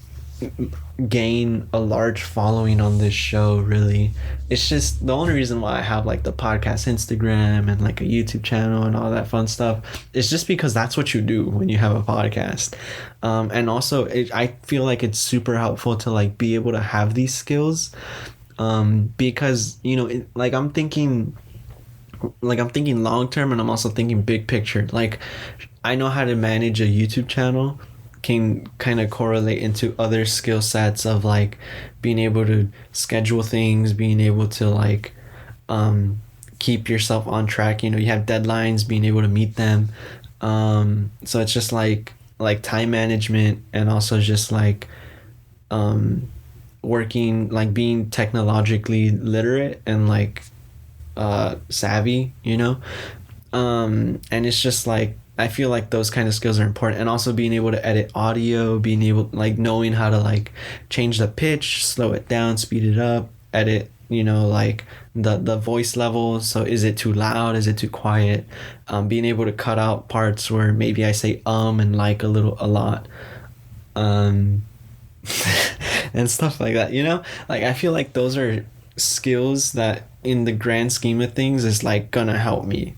gain a large following on this show, really. It's just, the only reason why I have like the podcast Instagram and like a YouTube channel and all that fun stuff is just because that's what you do when you have a podcast. And also, I feel like it's super helpful to like be able to have these skills, because I'm thinking long term, and I'm also thinking big picture. Like, I know how to manage a YouTube channel, can kind of correlate into other skill sets of like being able to schedule things, being able to like keep yourself on track. You have deadlines, being able to meet them. So it's just like time management, and also just like working, like being technologically literate and like savvy. And it's just like, I feel like those kind of skills are important, and also being able to edit audio, being able, like, knowing how to like change the pitch, slow it down, speed it up, edit, like the voice level. So is it too loud? Is it too quiet? Being able to cut out parts where maybe I say and like a lot, and stuff like that. Like, I feel like those are skills that in the grand scheme of things is like gonna help me,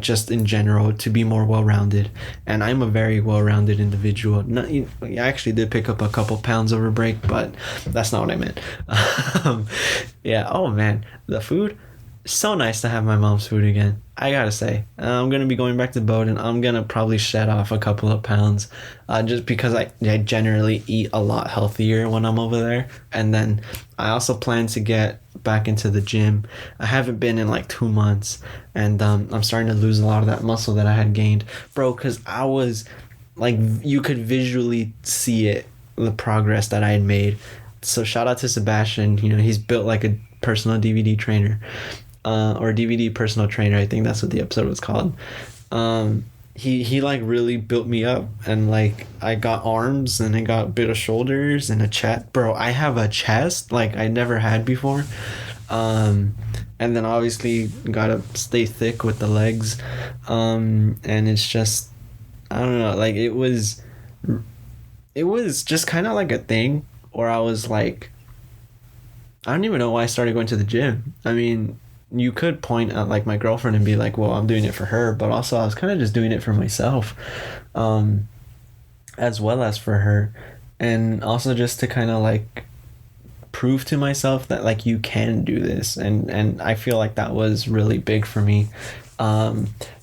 just in general, to be more well-rounded. And I'm a very well-rounded individual. I actually did pick up a couple pounds over break, but that's not what I meant. Yeah. Oh man, the food, so nice to have my mom's food again. I gotta say, I'm gonna be going back to Bowdoin. I'm gonna probably shed off a couple of pounds, just because I generally eat a lot healthier when I'm over there. And then I also plan to get back into the gym. I haven't been in like 2 months, and I'm starting to lose a lot of that muscle that I had gained, bro. Because I was like, you could visually see it, the progress that I had made. So shout out to Sebastian. He's built like a personal DVD trainer. Or DVD personal trainer, I think that's what the episode was called. he like really built me up, and like I got arms and I got a bit of shoulders and a chest. Bro, I have a chest like I never had before. um and then obviously gotta stay thick with the legs. And it's just, I don't know, like it was just kind of like a thing where I was like, I don't even know why I started going to the gym. I mean, you could point at like my girlfriend and be like, well, I'm doing it for her, but also I was kind of just doing it for myself, um as well as for her, and also just to kind of like prove to myself that like you can do this. And I feel like that was really big for me,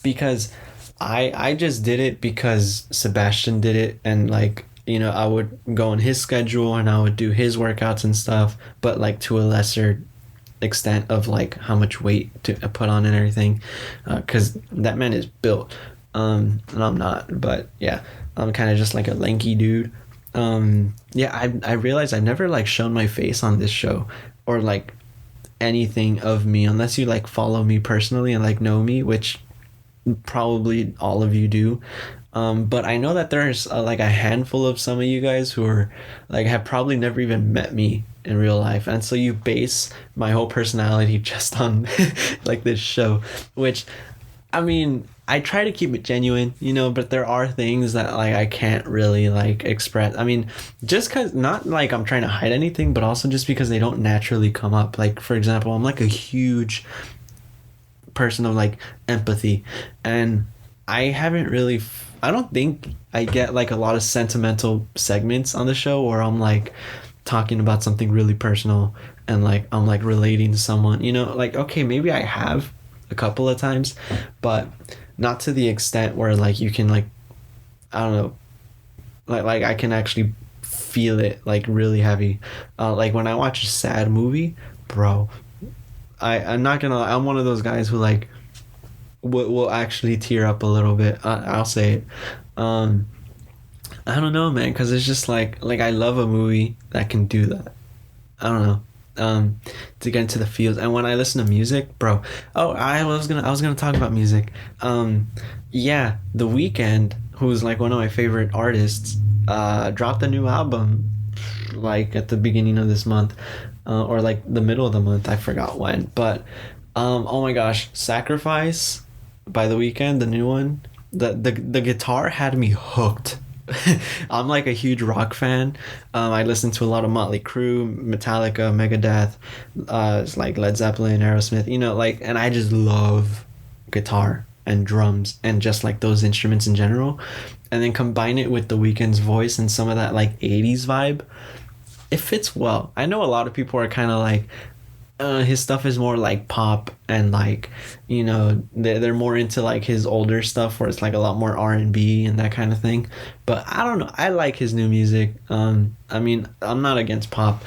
because I just did it because Sebastian did it, and like, I would go on his schedule and I would do his workouts and stuff, but like to a lesser extent of like how much weight to put on and everything, because that man is built, and I'm not. But yeah, I'm kind of just like a lanky dude. Yeah, I realized I never like shown my face on this show, or like anything of me, unless you like follow me personally and like know me, which probably all of you do. But I know that there's like a handful of some of you guys who are like have probably never even met me in real life, and so you base my whole personality just on like this show, which, I mean, I try to keep it genuine, but there are things that like I can't really like express. I mean, just cause, not like I'm trying to hide anything, but also just because they don't naturally come up. Like, for example, I'm like a huge person of like empathy, and I haven't really I don't think I get like a lot of sentimental segments on the show where I'm like talking about something really personal, and like I'm like relating to someone, like, okay, maybe I have a couple of times, but not to the extent where like you can like, I don't know, like I can actually feel it like really heavy. Like when I watch a sad movie, bro, I'm not gonna lie, I'm one of those guys who like will actually tear up a little bit. I'll say it. I don't know, man, because it's just like I love a movie that can do that. I don't know. To get into the feels, and when I listen to music, bro. Oh, I was gonna talk about music. Yeah, The Weeknd, who's like one of my favorite artists, dropped a new album like at the beginning of this month, or like the middle of the month. I forgot when, but oh my gosh, Sacrifice by The Weeknd, the new one. The guitar had me hooked. I'm like a huge rock fan. I listen to a lot of Motley Crue, Metallica, Megadeth, it's like Led Zeppelin, Aerosmith, like, and I just love guitar and drums and just like those instruments in general. And then combine it with The Weeknd's voice and some of that like 80s vibe. It fits well. I know a lot of people are kind of like, his stuff is more like pop, and like, they're more into like his older stuff where it's like a lot more R&B and that kind of thing. But I don't know, I like his new music. I mean, I'm not against pop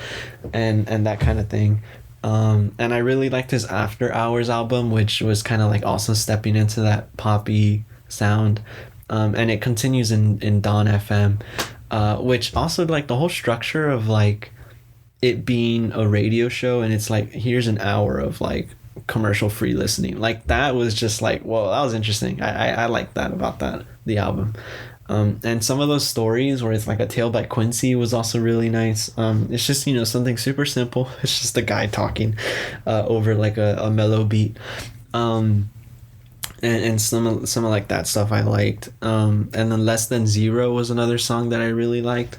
and that kind of thing. And I really liked his After Hours album, which was kind of like also stepping into that poppy sound. And it continues in Dawn FM, which also like the whole structure of like it being a radio show, and it's like, here's an hour of like commercial free listening, like that was just like, whoa, that was interesting. I like that about the album. And some of those stories where it's like a tale by Quincy was also really nice. It's just, something super simple. It's just a guy talking over like a mellow beat. And some of like that stuff I liked. And then Less Than Zero was another song that I really liked.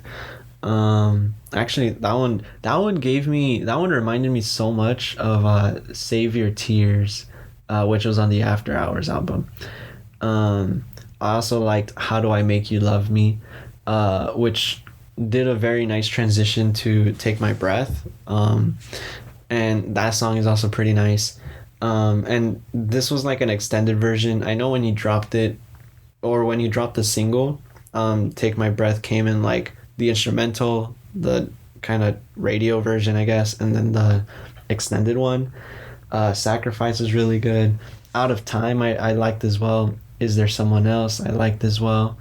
Actually, that one reminded me so much of Save Your Tears, which was on the After Hours album. I also liked How Do I Make You Love Me, which did a very nice transition to Take My Breath. And that song is also pretty nice. And this was like an extended version. I know when you dropped it, or when you dropped the single, Take My Breath came in like the instrumental, the kind of radio version, I guess, and then the extended one. Sacrifice is really good. Out of Time I liked as well. Is There Someone Else I liked as well.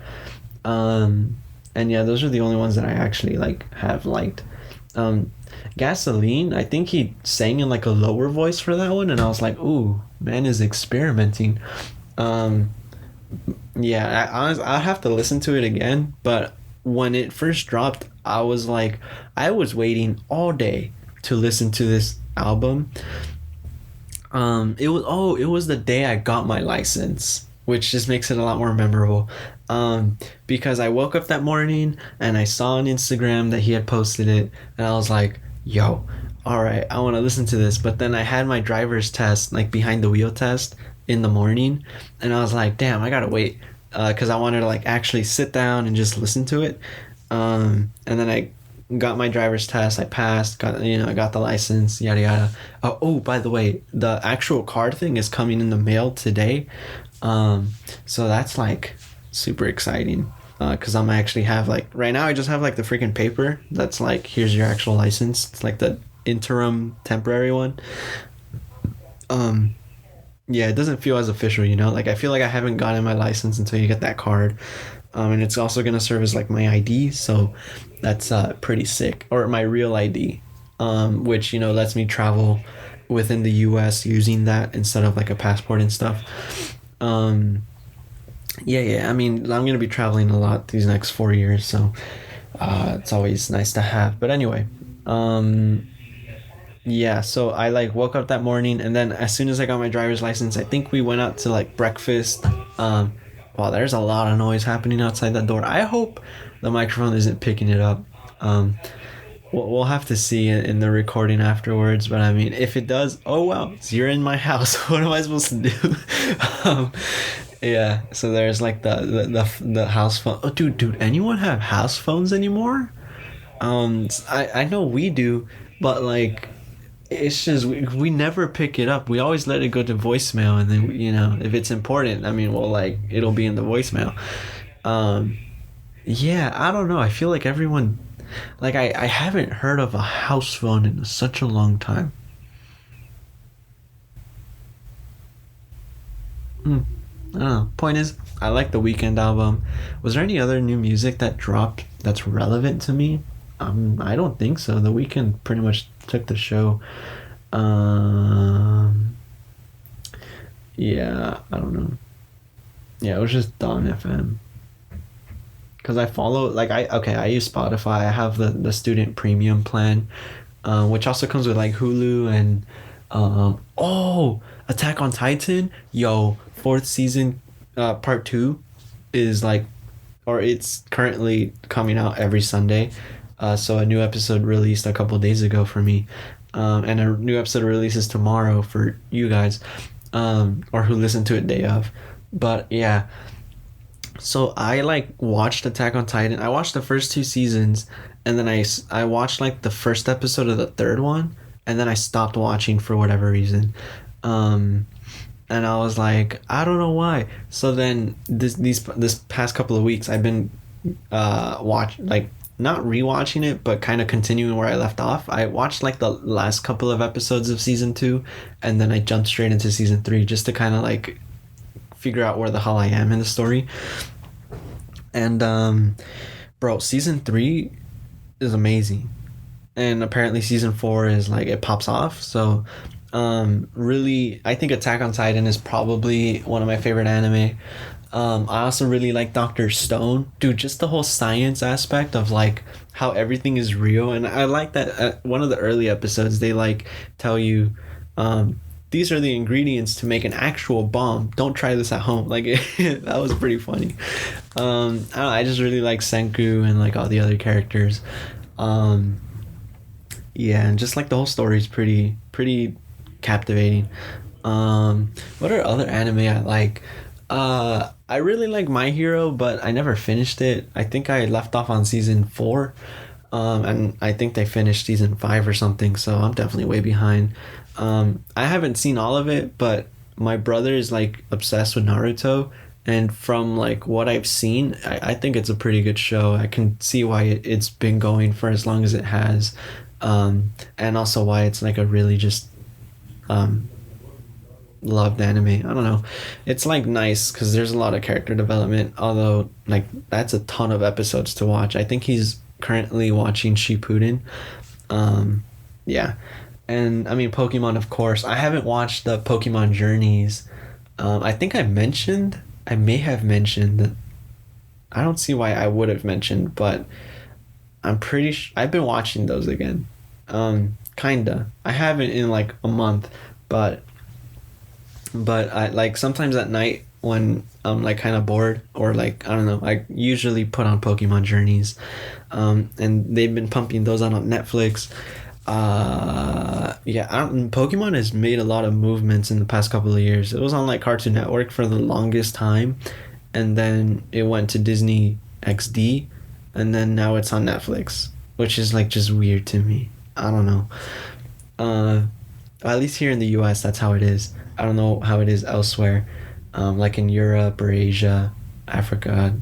And yeah, those are the only ones that I actually like have liked. Gasoline, I think he sang in like a lower voice for that one, and I was like, ooh, man is experimenting. Yeah, I'll have to listen to it again. But when it first dropped, I was like, I was waiting all day to listen to this album. It was the day I got my license, which just makes it a lot more memorable. Because I woke up that morning and I saw on Instagram that he had posted it, and I was like, "Yo, all right, I want to listen to this." But then I had my driver's test, like behind the wheel test, in the morning, and I was like, "Damn, I gotta wait," because I wanted to like actually sit down and just listen to it. And then I got my driver's test. I passed. I got the license. Yada yada. Oh, by the way, the actual card thing is coming in the mail today. So that's like super exciting. Because I'm actually have like right now I just have like the freaking paper that's like here's your actual license. It's like the interim temporary one. Um, yeah, it doesn't feel as official, you know. Like I feel like I haven't gotten my license until you get that card. And it's also gonna serve as like my ID, so that's pretty sick. Or my real ID, which lets me travel within the U.S. using that instead of like a passport and stuff. Um, yeah, yeah. I mean, I'm gonna be traveling a lot these next 4 years, so it's always nice to have. But anyway, um, yeah. So I like woke up that morning, and then as soon as I got my driver's license, I think we went out to like breakfast. Wow, there's a lot of noise happening outside that door. I hope the microphone isn't picking it up. Um, we'll have to see it in the recording afterwards. But I mean, if it does, oh well, so you're in my house. What am I supposed to do? um, yeah. So there's like the house phone. Oh, dude, anyone have house phones anymore? I know we do, but like it's just we never pick it up. We always let it go to voicemail, and then if it's important, I mean, well, like it'll be in the voicemail. Um, yeah, I don't know. I feel like everyone, like I haven't heard of a house phone in such a long time. Hmm. I don't know. Point is, I like the Weekend album. Was there any other new music that dropped that's relevant to me? I don't think so. The Weekend pretty much took the show. Um, yeah, I don't know. Yeah, it was just Dawn FM. Because I follow, like, I use Spotify. I have the student premium plan, which also comes with, like, Hulu and, Attack on Titan. Yo, fourth season, part two is, like, or it's currently coming out every Sunday. So a new episode released a couple days ago for me, and a new episode releases tomorrow for you guys, or who listen to it day of. But yeah, so I like watched Attack on Titan. I watched the first two seasons, and then I watched like the first episode of the third one, and then I stopped watching for whatever reason. Um, and I was like, I don't know why. So then this past couple of weeks, I've been watch like not rewatching it, but kind of continuing where I left off. I watched like the last couple of episodes of season two, and then I jumped straight into season three just to kind of like figure out where the hell I am in the story. And bro, season three is amazing, and apparently season four is like it pops off. So really, I think Attack on Titan is probably one of my favorite anime. I also really like Dr. Stone. Dude, just the whole science aspect of like how everything is real. And I like that at one of the early episodes, they like tell you, these are the ingredients to make an actual bomb. Don't try this at home. Like, that was pretty funny. I don't know, I just really like Senku and like all the other characters. Um, yeah, and just like the whole story is pretty captivating. What are other anime I like? I really like My Hero, but I never finished it. I think I left off on season four, and I think they finished season five or something. So I'm definitely way behind. I haven't seen all of it, but my brother is like obsessed with Naruto, and from like what I've seen, I think it's a pretty good show. I can see why it's been going for as long as it has, and also why it's like a really just um loved anime. I don't know. It's like nice because there's a lot of character development. Although like that's a ton of episodes to watch. I think he's currently watching Shippuden. Yeah, and I mean Pokemon, of course. I haven't watched the Pokemon Journeys. I think I mentioned I may have mentioned that. I don't see why I would have mentioned, but I'm pretty I've been watching those again. Kinda. I haven't in like a month, but I like sometimes at night when I'm like kind of bored or like I don't know, I usually put on Pokemon Journeys, and they've been pumping those on Netflix. Yeah, Pokemon has made a lot of movements in the past couple of years. It was on like Cartoon Network for the longest time, and then it went to Disney XD, and then now it's on Netflix, which is like just weird to me. I don't know. Uh, at least here in the U.S., that's how it is. I don't know how it is elsewhere, like in Europe or Asia, Africa.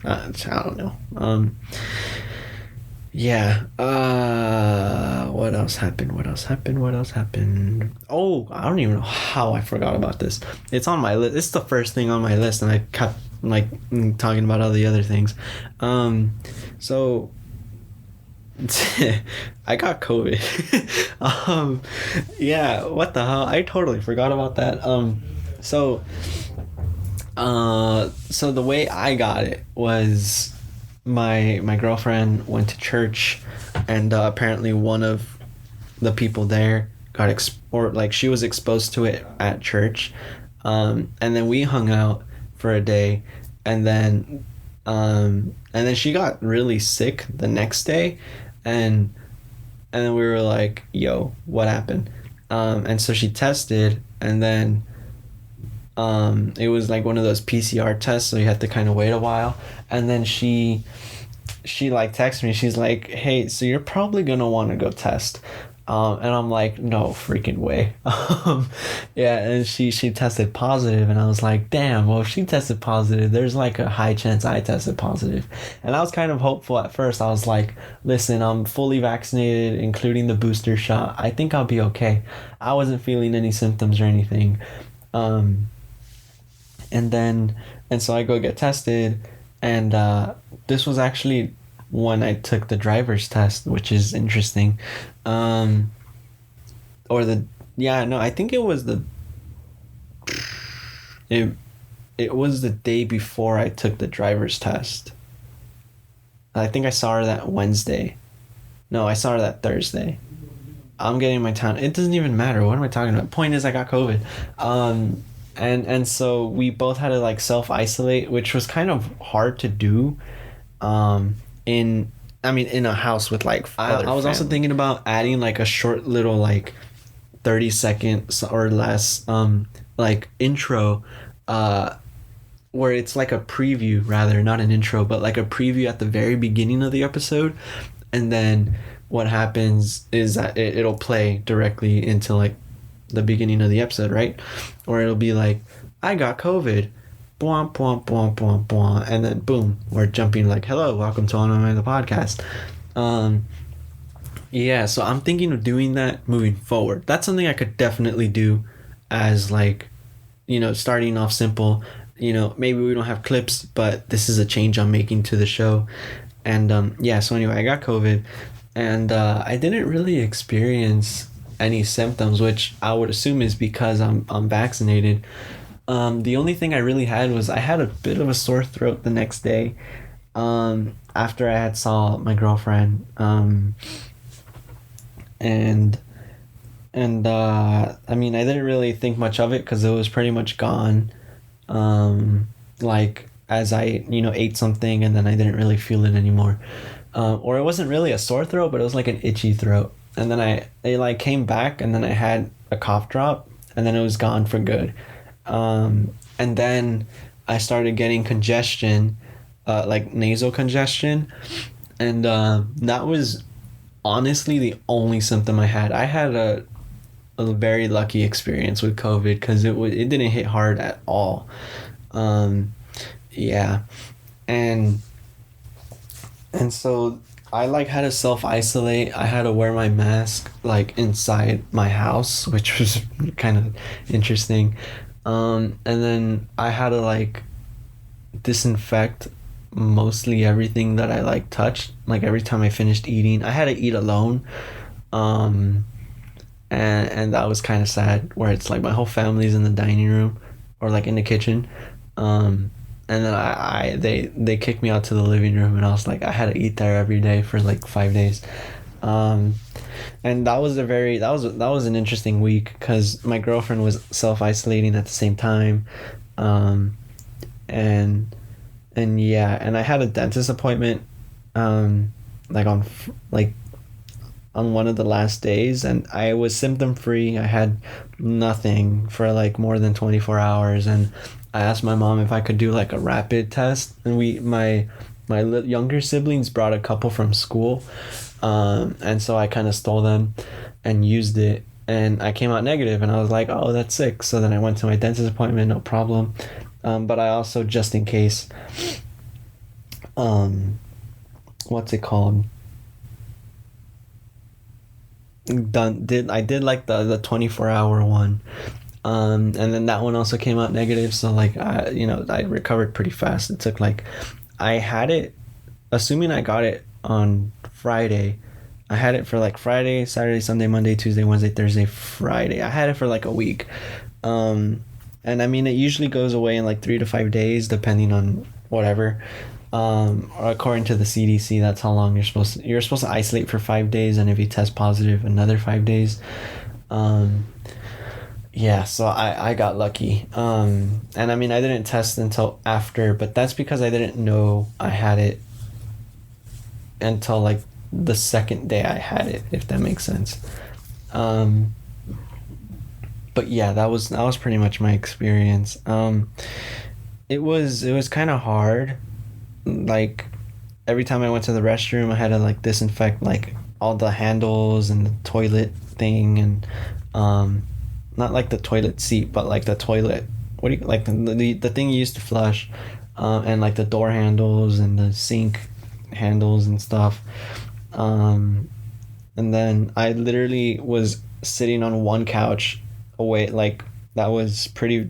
I don't know. Yeah. What else happened? What else happened? What else happened? Oh, I don't even know how I forgot about this. It's on my list. It's the first thing on my list, and I kept like talking about all the other things. So I got COVID. um, yeah. What the hell? I totally forgot about that. So, so the way I got it was my girlfriend went to church, and apparently one of the people there got or like she was exposed to it at church, and then we hung out for a day, and then she got really sick the next day, and then we were like, yo, what happened? And so she tested, and then it was like one of those PCR tests, so you had to kind of wait a while, and then she like texted me. She's like, hey, so you're probably gonna want to go test. And I'm like, no freaking way. Yeah, and she tested positive, and I was like, damn, well, if she tested positive, there's like a high chance I tested positive. And I was kind of hopeful at first. I was like, listen, I'm fully vaccinated, including the booster shot. I think I'll be okay. I wasn't feeling any symptoms or anything. And so I go get tested, and this was actually when I took the driver's test, which is interesting. Or the yeah, no, I think it was it was the day before I took the driver's test. I think I saw her that Wednesday. No, I saw her that Thursday. I'm getting my time. It doesn't even matter. What am I talking about? Point is, I got COVID. And so we both had to like self-isolate, which was kind of hard to do. In a house with like I was also thinking about adding like a short little like 30 seconds or less like intro, where it's like a preview, rather not an intro, but like a preview at the very beginning of the episode, and then what happens is that it'll play directly into like the beginning of the episode, right? Or it'll be like, I got COVID, bwomp, bwomp, bwomp, bwomp, bwomp, and then boom, we're jumping like, hello, welcome to On My Mind, the podcast. Yeah, so I'm thinking of doing that moving forward. That's something I could definitely do as like, starting off simple. Maybe we don't have clips, but this is a change I'm making to the show. And yeah, so anyway, I got COVID, and I didn't really experience any symptoms, which I would assume is because I'm vaccinated. The only thing I really had was I had a bit of a sore throat the next day, after I had saw my girlfriend, and I didn't really think much of it because it was pretty much gone, like as I ate something, and then I didn't really feel it anymore, or it wasn't really a sore throat, but it was like an itchy throat, and then it like came back, and then I had a cough drop, and then it was gone for good. And then I started getting congestion, like nasal congestion, and that was honestly the only symptom I had. I had a very lucky experience with COVID because it didn't hit hard at all. Yeah, and so I like had to self-isolate. I had to wear my mask like inside my house, which was kind of interesting. And then I had to like disinfect mostly everything that I like touched. Like every time I finished eating, I had to eat alone. And that was kind of sad, where it's like my whole family's in the dining room or like in the kitchen. Um, and then they kicked me out to the living room, and I was like, I had to eat there every day for like 5 days. Um, and that was an interesting week because my girlfriend was self isolating at the same time. Um, and yeah, and I had a dentist appointment, um, like like on one of the last days, and I was symptom free. I had nothing for like more than 24 hours, and I asked my mom if I could do like a rapid test, and my younger siblings brought a couple from school, and so I kind of stole them and used it, and I came out negative, and I was like, oh, that's sick. So then I went to my dentist appointment, no problem. But I also, just in case, um, what's it called? I did like the 24-hour one, and then that one also came out negative. So like I recovered pretty fast. It took like, I had it, assuming I got it on Friday. I had it for like Friday, Saturday, Sunday, Monday, Tuesday, Wednesday, Thursday, Friday. I had it for like a week. Um, and I mean, it usually goes away in like 3 to 5 days, depending on whatever. According to the CDC, that's how long you're supposed to isolate for 5 days, and if you test positive, another 5 days. Um, yeah, so I got lucky. And I mean, I didn't test until after, but that's because I didn't know I had it until like the second day I had it, if that makes sense. Um, but yeah, that was pretty much my experience. It was kind of hard. Like every time I went to the restroom, I had to like disinfect like all the handles and the toilet thing, and um, not like the toilet seat, but like the toilet. What do you like the thing you used to flush, and like the door handles and the sink handles and stuff. Um, and then I literally was sitting on one couch away, like that was pretty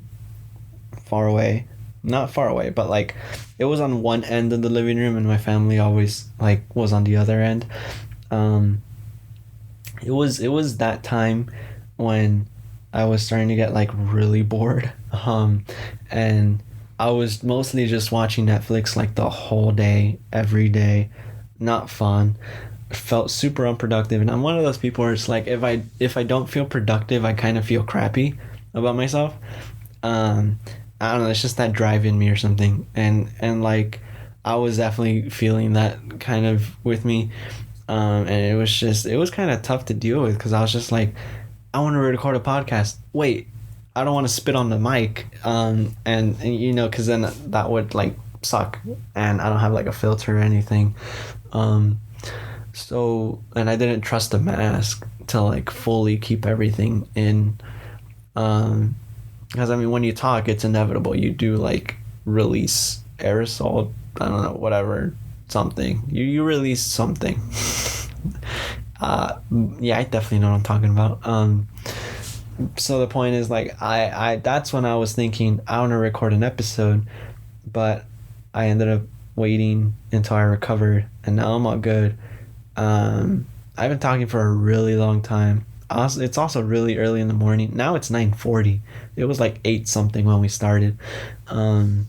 far away. Not far away, but like it was on one end of the living room, and my family always like was on the other end. Um, it was that time when I was starting to get like really bored. And I was mostly just watching Netflix like the whole day, every day. Not fun. Felt super unproductive, and I'm one of those people where it's like if I don't feel productive, I kind of feel crappy about myself. Um, I don't know, it's just that drive in me or something, and like I was definitely feeling that kind of with me. And it was kind of tough to deal with because I was just like, I want to record a podcast. Wait, I don't want to spit on the mic. And because then that would like suck, and I don't have like a filter or anything. Um, so, and I didn't trust the mask to like fully keep everything in. Um, because I mean, when you talk, it's inevitable. You do like release aerosol. I don't know, whatever, something. You release something. Yeah, I definitely know what I'm talking about. So the point is like I that's when I was thinking I want to record an episode, but I ended up waiting until I recovered, and now I'm all good. I've been talking for a really long time. Also, it's also really early in the morning. Now it's 9:40. It was like 8 something when we started. Um,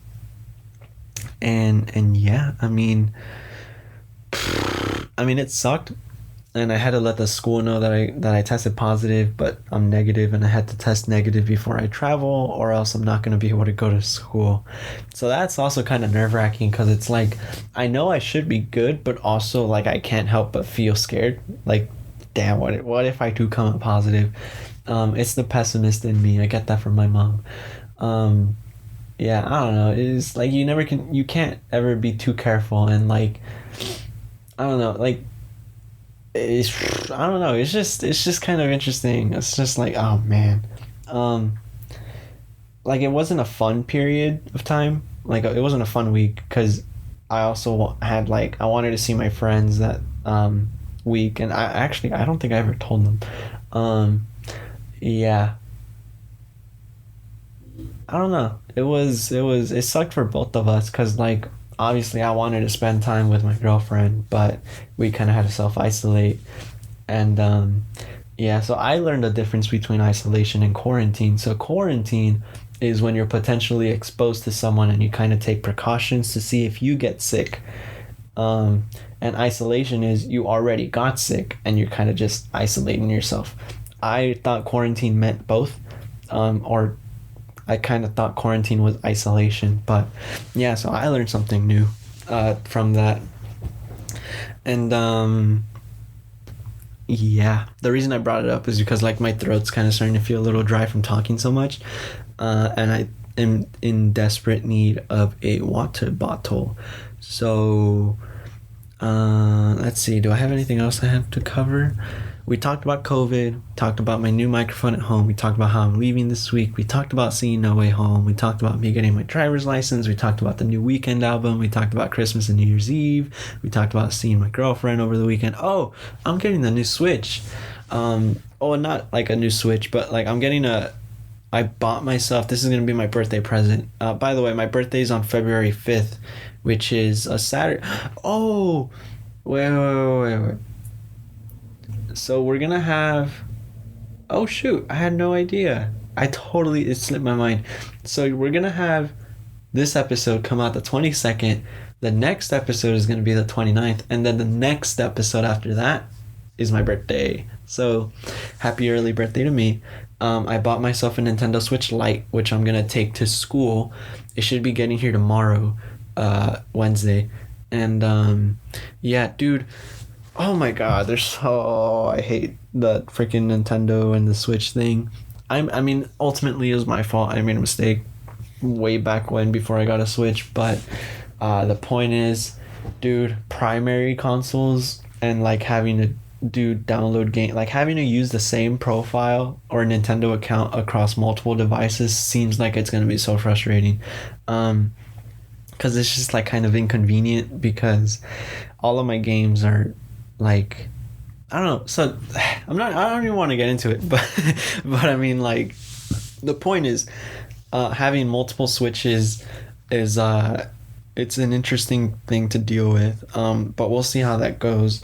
and yeah, I mean it sucked, and I had to let the school know that I tested positive, but I'm negative, and I had to test negative before I travel, or else I'm not going to be able to go to school. So that's also kind of nerve-wracking because it's like I know I should be good, but also like I can't help but feel scared. Like, damn, what if I do come up positive? It's the pessimist in me. I get that from my mom. Um, yeah, I don't know. It's like you can't ever be too careful, and like I don't know, like I don't know. It's just kind of interesting. It's just like, oh man, um, like it wasn't a fun period of time. Like it wasn't a fun week because I also had like I wanted to see my friends that week, and I don't think I ever told them. Um, yeah, I don't know. It sucked for both of us because like obviously I wanted to spend time with my girlfriend, but we kind of had to self isolate, and Yeah, so I learned the difference between isolation and quarantine. So quarantine is when you're potentially exposed to someone and you kind of take precautions to see if you get sick. Um, and isolation is you already got sick and you're kind of just isolating yourself. I thought quarantine meant both, or I kind of thought quarantine was isolation. But yeah, so I learned something new from that. And yeah, the reason I brought it up is because like my throat's kind of starting to feel a little dry from talking so much, and I am in desperate need of a water bottle. So let's see. Do I have anything else I have to cover? We talked about COVID, talked about my new microphone at home. We talked about how I'm leaving this week. We talked about seeing No Way Home. We talked about me getting my driver's license. We talked about the new Weekend album. We talked about Christmas and New Year's Eve. We talked about seeing my girlfriend over the weekend. Oh, I'm getting the new Switch. Oh, not like a new Switch, but like I bought myself, this is going to be my birthday present. By the way, my birthday is on February 5th, which is a Saturday. Oh, wait. So we're gonna have. Oh shoot! I had no idea. It slipped my mind. So we're gonna have this episode come out the 22nd. The next episode is gonna be the 29th, and then the next episode after that is my birthday. So happy early birthday to me. I bought myself a Nintendo Switch Lite, which I'm gonna take to school. It should be getting here tomorrow, Wednesday, and yeah, dude. Oh my god, I hate the freaking Nintendo and the Switch thing. I mean, ultimately it was my fault. I made a mistake way back when before I got a Switch, but the point is, dude, primary consoles and like having to do download game, like having to use the same profile or Nintendo account across multiple devices seems like it's going to be so frustrating. Because it's just like kind of inconvenient because all of my games are like, I don't know. So I don't even want to get into it, but I mean, like, the point is, having multiple switches is it's an interesting thing to deal with. But we'll see how that goes.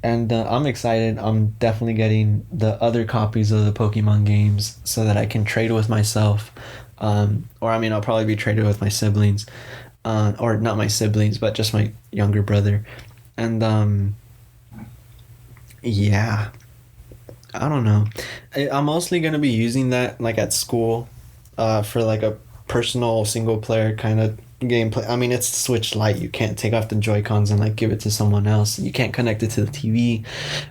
And I'm excited. I'm definitely getting the other copies of the Pokemon games so that I can trade with myself. Or I mean, I'll probably be traded with my siblings, or not my siblings, but just my younger brother. And yeah, I don't know. I'm mostly gonna be using that like at school, for like a personal single player kind of gameplay. I mean, it's Switch Lite. You can't take off the Joy-Cons and like give it to someone else. You can't connect it to the TV,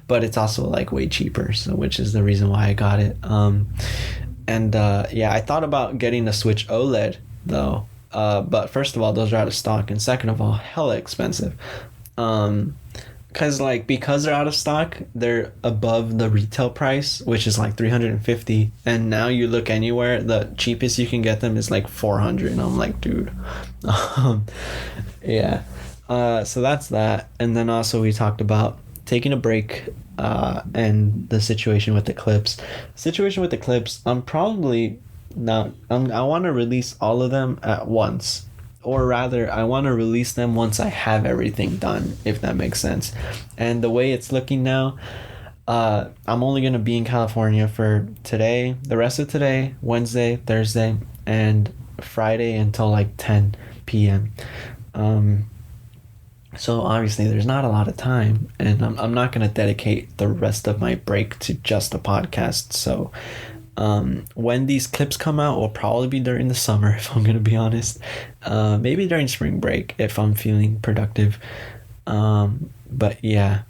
but it's also like way cheaper. So, which is the reason why I got it. And yeah, I thought about getting a Switch OLED though. But first of all, those are out of stock, and second of all, hella expensive. Because they're out of stock, they're above the retail price, which is like 350, and now you look anywhere, the cheapest you can get them is like 400, and I'm like, dude. Yeah. So that's that. And then also we talked about taking a break, and the situation with the clips. I'm probably not, I want to release all of them at once, or rather I want to release them once I have everything done, if that makes sense. And the way it's looking now, I'm only going to be in California for today, the rest of today, Wednesday, Thursday, and Friday until like 10 p.m. So obviously there's not a lot of time, and I'm not going to dedicate the rest of my break to just a podcast. So when these clips come out will probably be during the summer, if I'm gonna be honest. Maybe during spring break if I'm feeling productive. But yeah,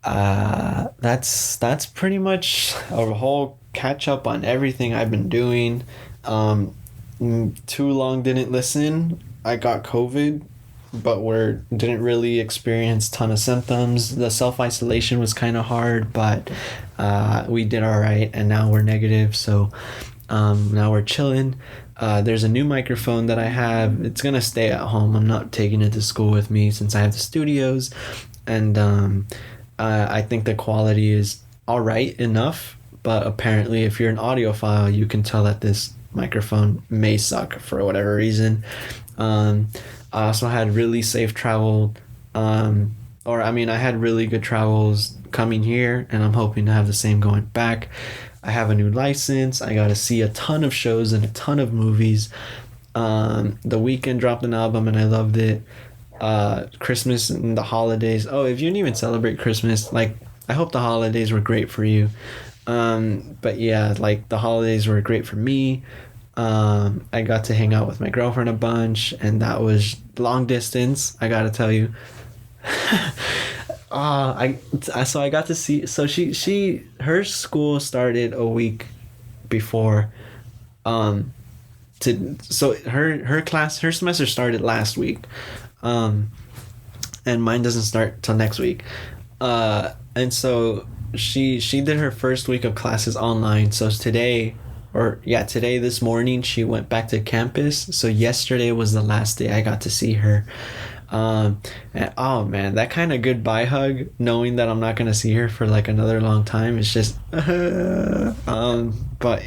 that's pretty much a whole catch up on everything I've been doing. Too long didn't listen. I got COVID, but didn't really experience ton of symptoms. The self-isolation was kind of hard, but we did all right, and now we're negative, so now we're chilling. There's a new microphone that I have. It's gonna stay at home. I'm not taking it to school with me since I have the studios, and I think the quality is all right enough, but apparently if you're an audiophile, you can tell that this microphone may suck for whatever reason. I also had really safe travel or I mean, I had really good travels coming here, and I'm hoping to have the same going back. I have a new license. I got to see a ton of shows and a ton of movies. The Weeknd dropped an album, and I loved it. Christmas and the holidays. Oh, if you didn't even celebrate Christmas, like, I hope the holidays were great for you. But yeah, like, the holidays were great for me. I got to hang out with my girlfriend a bunch, and that was long distance, I gotta tell you. So I got to see. So her school started a week before. Her semester started last week, and mine doesn't start till next week. And so she did her first week of classes online. So today this morning she went back to campus. So yesterday was the last day I got to see her. And oh man, that kind of goodbye hug, knowing that I'm not gonna see her for like another long time, it's just but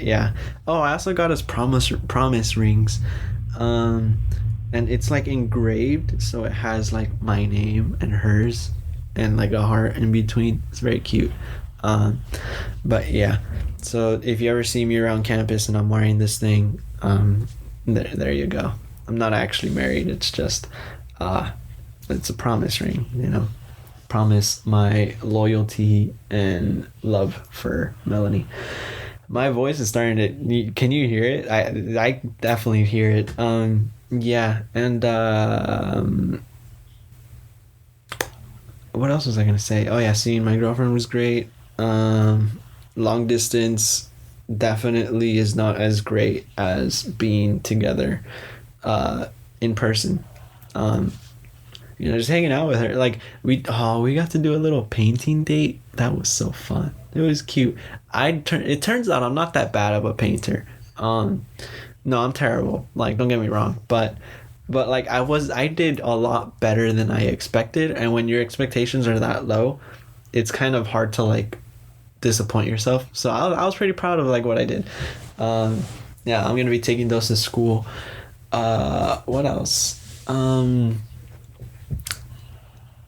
yeah. Oh, I also got us promise rings. And it's like engraved, so it has like my name and hers and like a heart in between. It's very cute. But yeah. So if you ever see me around campus and I'm wearing this thing, there you go. I'm not actually married, it's just it's a promise ring, promise my loyalty and love for Melanie. My voice is starting to, can you hear it? I definitely hear it. Yeah. And what else was I gonna say? Oh yeah, seeing my girlfriend was great. Long distance definitely is not as great as being together in person. Just hanging out with her. Like, we got to do a little painting date. That was so fun. It was cute. It turns out I'm not that bad of a painter. No, I'm terrible. Like, don't get me wrong, but like, I did a lot better than I expected, and when your expectations are that low, it's kind of hard to like disappoint yourself. So I was pretty proud of like what I did. Yeah, I'm gonna be taking those to school. What else?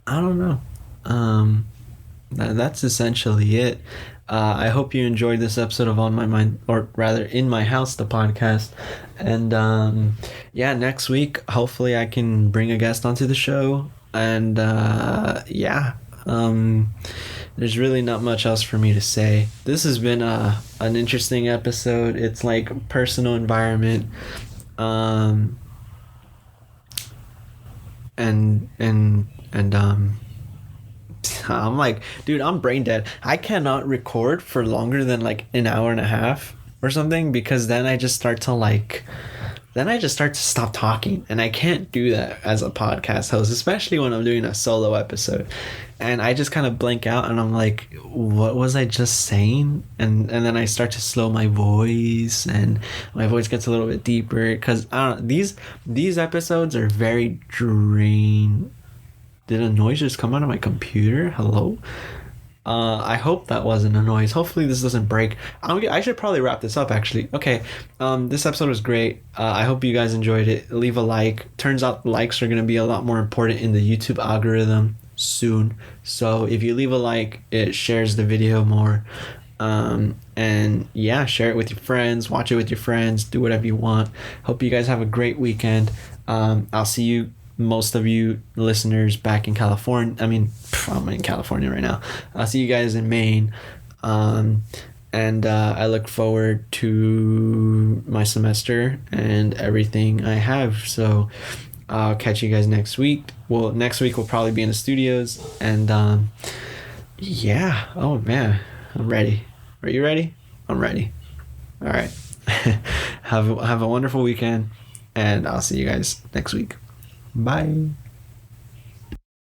I don't know. That's essentially it. I hope you enjoyed this episode of On My Mind, or rather In My House, the podcast. And yeah, next week, hopefully I can bring a guest onto the show. And yeah, there's really not much else for me to say. This has been an interesting episode. It's like personal environment. And I'm like, dude, I'm brain dead. I cannot record for longer than like an hour and a half or something, because then I just start to stop talking, and I can't do that as a podcast host, especially when I'm doing a solo episode. And I just kind of blank out, and I'm like, what was I just saying? And then I start to slow my voice, and my voice gets a little bit deeper, because I don't know, these episodes are very drain. Did a noise just come out of my computer? Hello? I hope that wasn't a noise. Hopefully this doesn't break. I should probably wrap this up, actually. Okay. This episode was great. I hope you guys enjoyed it. Leave a like. Turns out likes are going to be a lot more important in the YouTube algorithm soon. So if you leave a like, it shares the video more. And yeah, share it with your friends. Watch it with your friends. Do whatever you want. Hope you guys have a great weekend. I'll see you, most of you listeners, back in California. I mean, I'm in California right now. I'll see you guys in Maine. And I look forward to my semester and everything I have. So I'll catch you guys next week. Well, next week we'll probably be in the studios. And yeah. Oh man, I'm ready. Are you ready? I'm ready. All right. Have a wonderful weekend, and I'll see you guys next week. Bye.